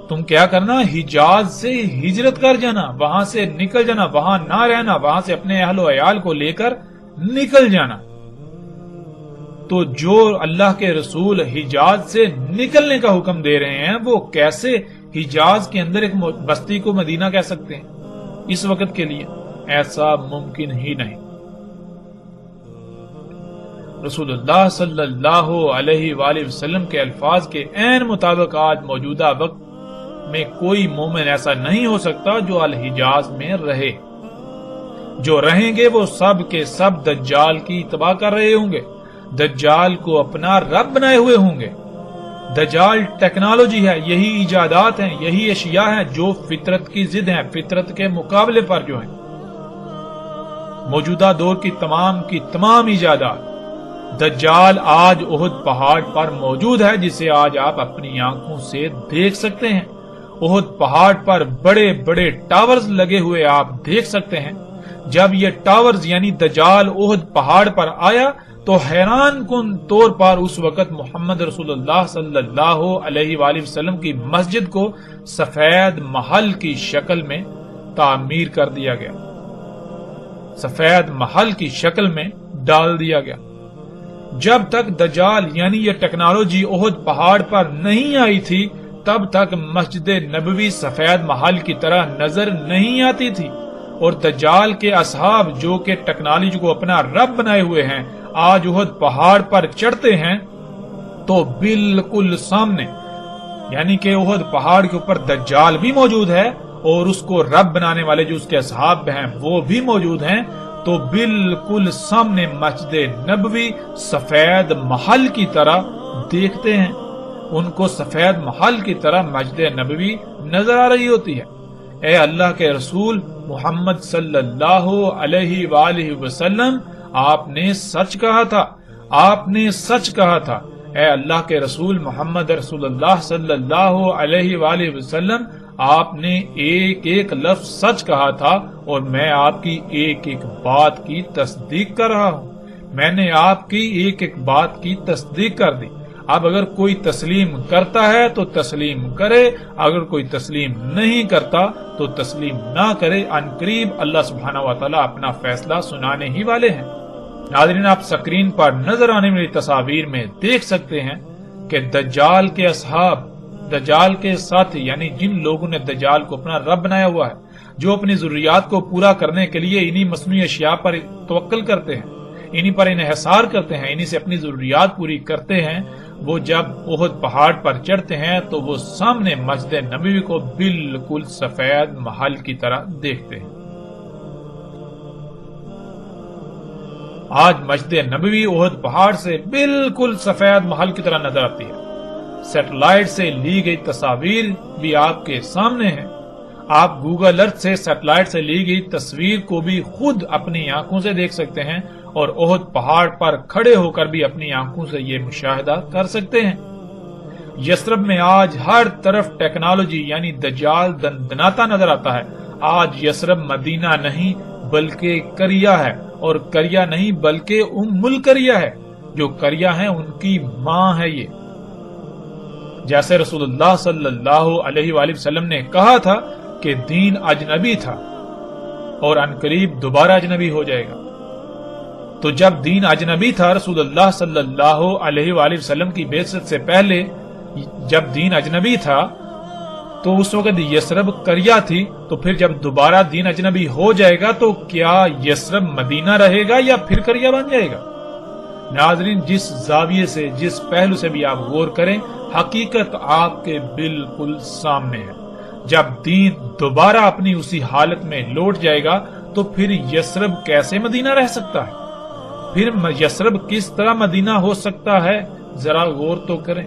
تم کیا کرنا؟ حجاز سے ہجرت کر جانا، وہاں سے نکل جانا، وہاں نہ رہنا، وہاں سے اپنے اہل و عیال کو لے کر نکل جانا. تو جو اللہ کے رسول حجاز سے نکلنے کا حکم دے رہے ہیں وہ کیسے حجاز کے اندر ایک بستی کو مدینہ کہہ سکتے ہیں اس وقت کے لیے؟ ایسا ممکن ہی نہیں. رسول اللہ صلی اللہ علیہ وآلہ وسلم کے الفاظ کے عین مطابق آج موجودہ وقت میں کوئی مومن ایسا نہیں ہو سکتا جو الحجاز میں رہے. جو رہیں گے وہ سب کے سب دجال کی اتباع کر رہے ہوں گے، دجال کو اپنا رب بنائے ہوئے ہوں گے. دجال ٹیکنالوجی ہے، یہی ایجادات ہیں، یہی اشیاء ہیں جو فطرت کی ضد ہیں، فطرت کے مقابلے پر جو ہیں. موجودہ دور کی تمام ایجادات دجال آج احد پہاڑ پر موجود ہے جسے آج آپ اپنی آنکھوں سے دیکھ سکتے ہیں. احد پہاڑ پر بڑے بڑے ٹاورز لگے ہوئے آپ دیکھ سکتے ہیں. جب یہ ٹاورز یعنی دجال احد پہاڑ پر آیا تو حیران کن طور پر اس وقت محمد رسول اللہ صلی اللہ علیہ وآلہ وسلم کی مسجد کو سفید محل کی شکل میں تعمیر کر دیا گیا، سفید محل کی شکل میں ڈال دیا گیا. جب تک دجال یعنی یہ ٹیکنالوجی احد پہاڑ پر نہیں آئی تھی تب تک مسجد نبوی سفید محل کی طرح نظر نہیں آتی تھی. اور دجال کے اصحاب جو کہ ٹیکنالوجی کو اپنا رب بنائے ہوئے ہیں آج احد پہاڑ پر چڑھتے ہیں تو بالکل سامنے یعنی کہ احد پہاڑ کے اوپر دجال بھی موجود ہے اور اس کو رب بنانے والے جو اس کے اصحاب ہیں وہ بھی موجود ہیں. تو بالکل سامنے مسجد نبوی سفید محل کی طرح دیکھتے ہیں، ان کو سفید محل کی طرح مسجد نبوی نظر آ رہی ہوتی ہے. اے اللہ کے رسول محمد صلی اللہ علیہ وآلہ وسلم، آپ نے سچ کہا تھا، آپ نے سچ کہا تھا. اے اللہ کے رسول محمد رسول اللہ صلی اللہ علیہ وآلہ وسلم، آپ نے ایک ایک لفظ سچ کہا تھا اور میں آپ کی ایک ایک بات کی تصدیق کر رہا ہوں. میں نے آپ کی ایک ایک بات کی تصدیق کر دی. اب اگر کوئی تسلیم کرتا ہے تو تسلیم کرے، اگر کوئی تسلیم نہیں کرتا تو تسلیم نہ کرے۔ ان قریب اللہ سبحانہ و تعالیٰ اپنا فیصلہ سنانے ہی والے ہیں۔ ناظرین، آپ سکرین پر نظر آنے والی تصاویر میں دیکھ سکتے ہیں کہ دجال کے اصحاب، دجال کے ساتھی، یعنی جن لوگوں نے دجال کو اپنا رب بنایا ہوا ہے، جو اپنی ضروریات کو پورا کرنے کے لیے انہی مصنوعی اشیاء پر توکل کرتے ہیں، انہی پر انحصار کرتے ہیں، انہی سے اپنی ضروریات پوری کرتے ہیں، وہ جب احد پہاڑ پر چڑھتے ہیں تو وہ سامنے مسجد نبوی کو بالکل سفید محل کی طرح دیکھتے ہیں۔ آج مسجد نبوی احد پہاڑ سے بالکل سفید محل کی طرح نظر آتی ہے۔ سیٹلائٹ سے لی گئی تصاویر بھی آپ کے سامنے ہیں۔ آپ گوگل ارتھ سے سیٹلائٹ سے لی گئی تصویر کو بھی خود اپنی آنکھوں سے دیکھ سکتے ہیں اور احد پہاڑ پر کھڑے ہو کر بھی اپنی آنکھوں سے یہ مشاہدہ کر سکتے ہیں۔ یثرب میں آج ہر طرف ٹیکنالوجی یعنی دجال دندناتا نظر آتا ہے۔ آج یثرب مدینہ نہیں بلکہ کریا ہے، اور کریا نہیں بلکہ ام القریہ ہے۔ جو کریا ہے ان کی ماں ہے یہ۔ جیسے رسول اللہ صلی اللہ علیہ وآلہ وسلم نے کہا تھا کہ دین اجنبی تھا اور عنقریب دوبارہ اجنبی ہو جائے گا، تو جب دین اجنبی تھا رسول اللہ صلی اللہ علیہ وآلہ وسلم کی بعثت سے پہلے، جب دین اجنبی تھا تو اس وقت یثرب کریا تھی، تو پھر جب دوبارہ دین اجنبی ہو جائے گا تو کیا یثرب مدینہ رہے گا یا پھر کریا بن جائے گا؟ ناظرین، جس زاویے سے، جس پہلو سے بھی آپ غور کریں، حقیقت آپ کے بالکل سامنے ہے۔ جب دین دوبارہ اپنی اسی حالت میں لوٹ جائے گا تو پھر یثرب کیسے مدینہ رہ سکتا ہے؟ پھر یثرب کس طرح مدینہ ہو سکتا ہے؟ ذرا غور تو کریں۔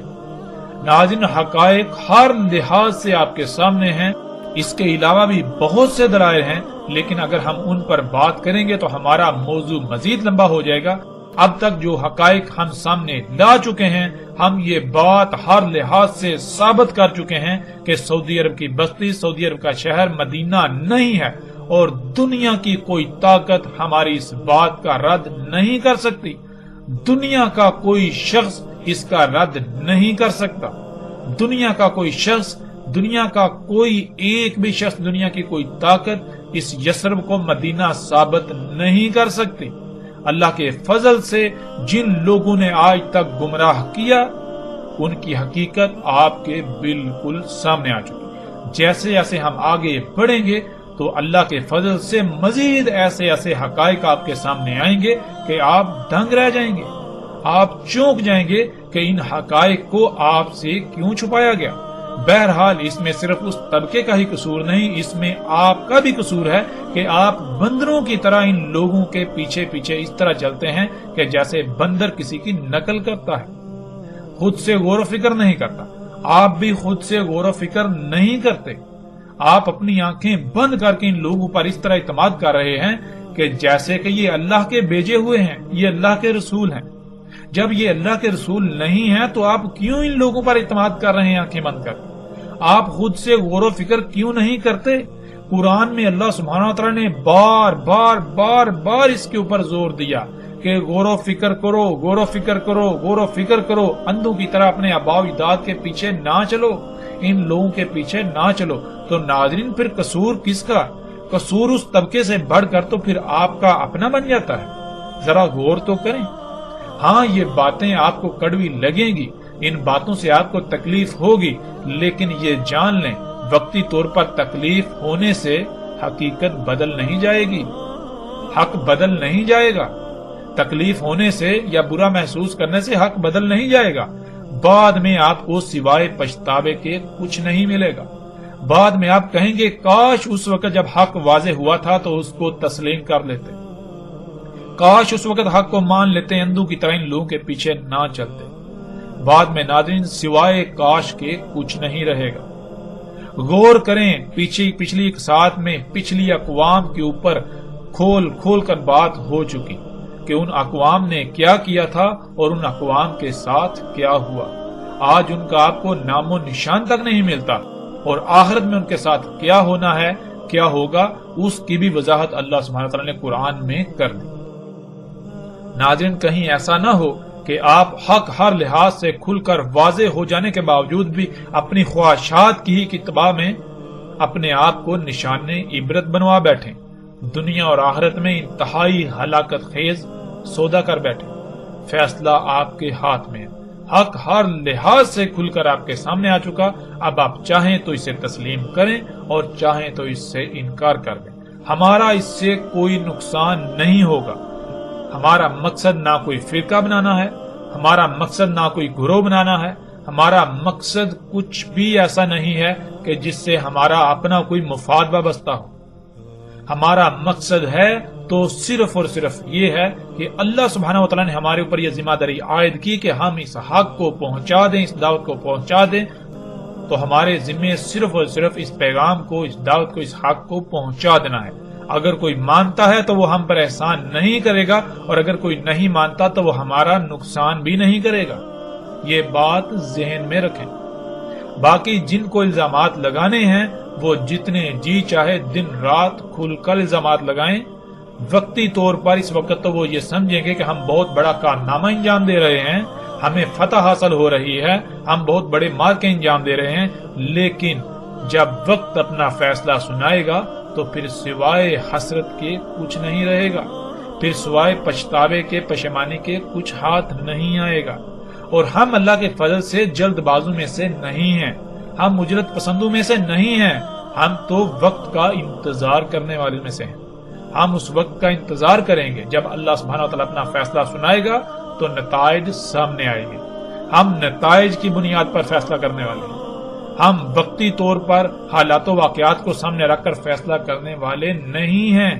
ناظرین، حقائق ہر لحاظ سے آپ کے سامنے ہیں۔ اس کے علاوہ بھی بہت سے دلائل ہیں، لیکن اگر ہم ان پر بات کریں گے تو ہمارا موضوع مزید لمبا ہو جائے گا۔ اب تک جو حقائق ہم سامنے لا چکے ہیں، ہم یہ بات ہر لحاظ سے ثابت کر چکے ہیں کہ سعودی عرب کی بستی، سعودی عرب کا شہر مدینہ نہیں ہے، اور دنیا کی کوئی طاقت ہماری اس بات کا رد نہیں کر سکتی۔ دنیا کا کوئی شخص اس کا رد نہیں کر سکتا۔ دنیا کا کوئی شخص، دنیا کا کوئی ایک بھی شخص، دنیا کی کوئی طاقت اس یثرب کو مدینہ ثابت نہیں کر سکتی۔ اللہ کے فضل سے جن لوگوں نے آج تک گمراہ کیا، ان کی حقیقت آپ کے بالکل سامنے آ چکی۔ جیسے جیسے ہم آگے بڑھیں گے تو اللہ کے فضل سے مزید ایسے ایسے حقائق آپ کے سامنے آئیں گے کہ آپ دنگ رہ جائیں گے، آپ چونک جائیں گے کہ ان حقائق کو آپ سے کیوں چھپایا گیا۔ بہرحال اس میں صرف اس طبقے کا ہی قصور نہیں، اس میں آپ کا بھی قصور ہے کہ آپ بندروں کی طرح ان لوگوں کے پیچھے پیچھے اس طرح چلتے ہیں کہ جیسے بندر کسی کی نقل کرتا ہے، خود سے غور و فکر نہیں کرتا۔ آپ بھی خود سے غور و فکر نہیں کرتے، آپ اپنی آنکھیں بند کر کے ان لوگوں پر اس طرح اعتماد کر رہے ہیں کہ جیسے کہ یہ اللہ کے بھیجے ہوئے ہیں، یہ اللہ کے رسول ہیں۔ جب یہ اللہ کے رسول نہیں ہیں تو آپ کیوں ان لوگوں پر اعتماد کر رہے ہیں آنکھیں بند کر؟ آپ خود سے غور و فکر کیوں نہیں کرتے؟ قرآن میں اللہ سبحانہ وتعالی نے بار بار بار بار اس کے اوپر زور دیا کہ غور و فکر کرو، غور و فکر کرو، غور و فکر کرو، اندھوں کی طرح اپنے آباء و اجداد کے پیچھے نہ چلو، ان لوگوں کے پیچھے نہ چلو۔ تو ناظرین، پھر قصور کس کا؟ قصور اس طبقے سے بڑھ کر تو پھر آپ کا اپنا بن جاتا ہے۔ ذرا غور تو کریں۔ ہاں، یہ باتیں آپ کو کڑوی لگیں گی، ان باتوں سے آپ کو تکلیف ہوگی، لیکن یہ جان لیں وقتی طور پر تکلیف ہونے سے حقیقت بدل نہیں جائے گی، حق بدل نہیں جائے گا۔ تکلیف ہونے سے یا برا محسوس کرنے سے حق بدل نہیں جائے گا۔ بعد میں آپ کو سوائے پچھتاوے کے کچھ نہیں ملے گا۔ بعد میں آپ کہیں گے کاش اس وقت جب حق واضح ہوا تھا تو اس کو تسلیم کر لیتے، کاش اس وقت حق کو مان لیتے، اندھوں کی طرح ان لوگوں کے پیچھے نہ چلتے۔ بعد میں ناظرین سوائے کاش کے کچھ نہیں رہے گا۔ غور کریں، پچھلی ایک ساتھ میں پچھلی اقوام کے اوپر کھول کھول کر بات ہو چکی کہ ان اقوام نے کیا کیا تھا اور ان اقوام کے ساتھ کیا ہوا۔ آج ان کا آپ کو نام و نشان تک نہیں ملتا، اور آخرت میں ان کے ساتھ کیا ہونا ہے، کیا ہوگا، اس کی بھی وضاحت اللہ سبحانہ وتعالی نے قرآن میں کر دی۔ ناظرین، کہیں ایسا نہ ہو کہ آپ حق ہر لحاظ سے کھل کر واضح ہو جانے کے باوجود بھی اپنی خواہشات کی ہی اتباع میں اپنے آپ کو نشان عبرت بنوا بیٹھیں، دنیا اور آخرت میں انتہائی ہلاکت خیز سودا کر بیٹھیں۔ فیصلہ آپ کے ہاتھ میں ہے، حق ہر لحاظ سے کھل کر آپ کے سامنے آ چکا، اب آپ چاہیں تو اسے تسلیم کریں اور چاہیں تو اس سے انکار کر دیں۔ ہمارا اس سے کوئی نقصان نہیں ہوگا۔ ہمارا مقصد نہ کوئی فرقہ بنانا ہے، ہمارا مقصد نہ کوئی گروہ بنانا ہے، ہمارا مقصد کچھ بھی ایسا نہیں ہے کہ جس سے ہمارا اپنا کوئی مفاد وابستہ ہو۔ ہمارا مقصد ہے تو صرف اور صرف یہ ہے کہ اللہ سبحانہ و تعالیٰ نے ہمارے اوپر یہ ذمہ داری عائد کی کہ ہم اس حق کو پہنچا دیں، اس دعوت کو پہنچا دیں، تو ہمارے ذمے صرف اور صرف اس پیغام کو، اس دعوت کو، اس حق کو پہنچا دینا ہے۔ اگر کوئی مانتا ہے تو وہ ہم پر احسان نہیں کرے گا، اور اگر کوئی نہیں مانتا تو وہ ہمارا نقصان بھی نہیں کرے گا۔ یہ بات ذہن میں رکھیں۔ باقی جن کو الزامات لگانے ہیں وہ جتنے جی چاہے دن رات کھل کر الزامات لگائیں۔ وقتی طور پر اس وقت تو وہ یہ سمجھیں گے کہ ہم بہت بڑا کارنامہ انجام دے رہے ہیں، ہمیں فتح حاصل ہو رہی ہے، ہم بہت بڑے مارکے انجام دے رہے ہیں، لیکن جب وقت اپنا فیصلہ سنائے گا تو پھر سوائے حسرت کے کچھ نہیں رہے گا، پھر سوائے پچھتاوے کے، پشیمانی کے کچھ ہاتھ نہیں آئے گا۔ اور ہم اللہ کے فضل سے جلد بازوں میں سے نہیں ہیں، ہم اجرت پسندوں میں سے نہیں ہیں، ہم تو وقت کا انتظار کرنے والے میں سے ہیں۔ ہم اس وقت کا انتظار کریں گے جب اللہ سبحانہ و تعالیٰ اپنا فیصلہ سنائے گا تو نتائج سامنے آئے گے۔ ہم نتائج کی بنیاد پر فیصلہ کرنے والے ہیں، ہم وقتی طور پر حالات و واقعات کو سامنے رکھ کر فیصلہ کرنے والے نہیں ہیں۔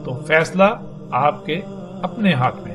تو فیصلہ آپ کے اپنے ہاتھ میں ہے۔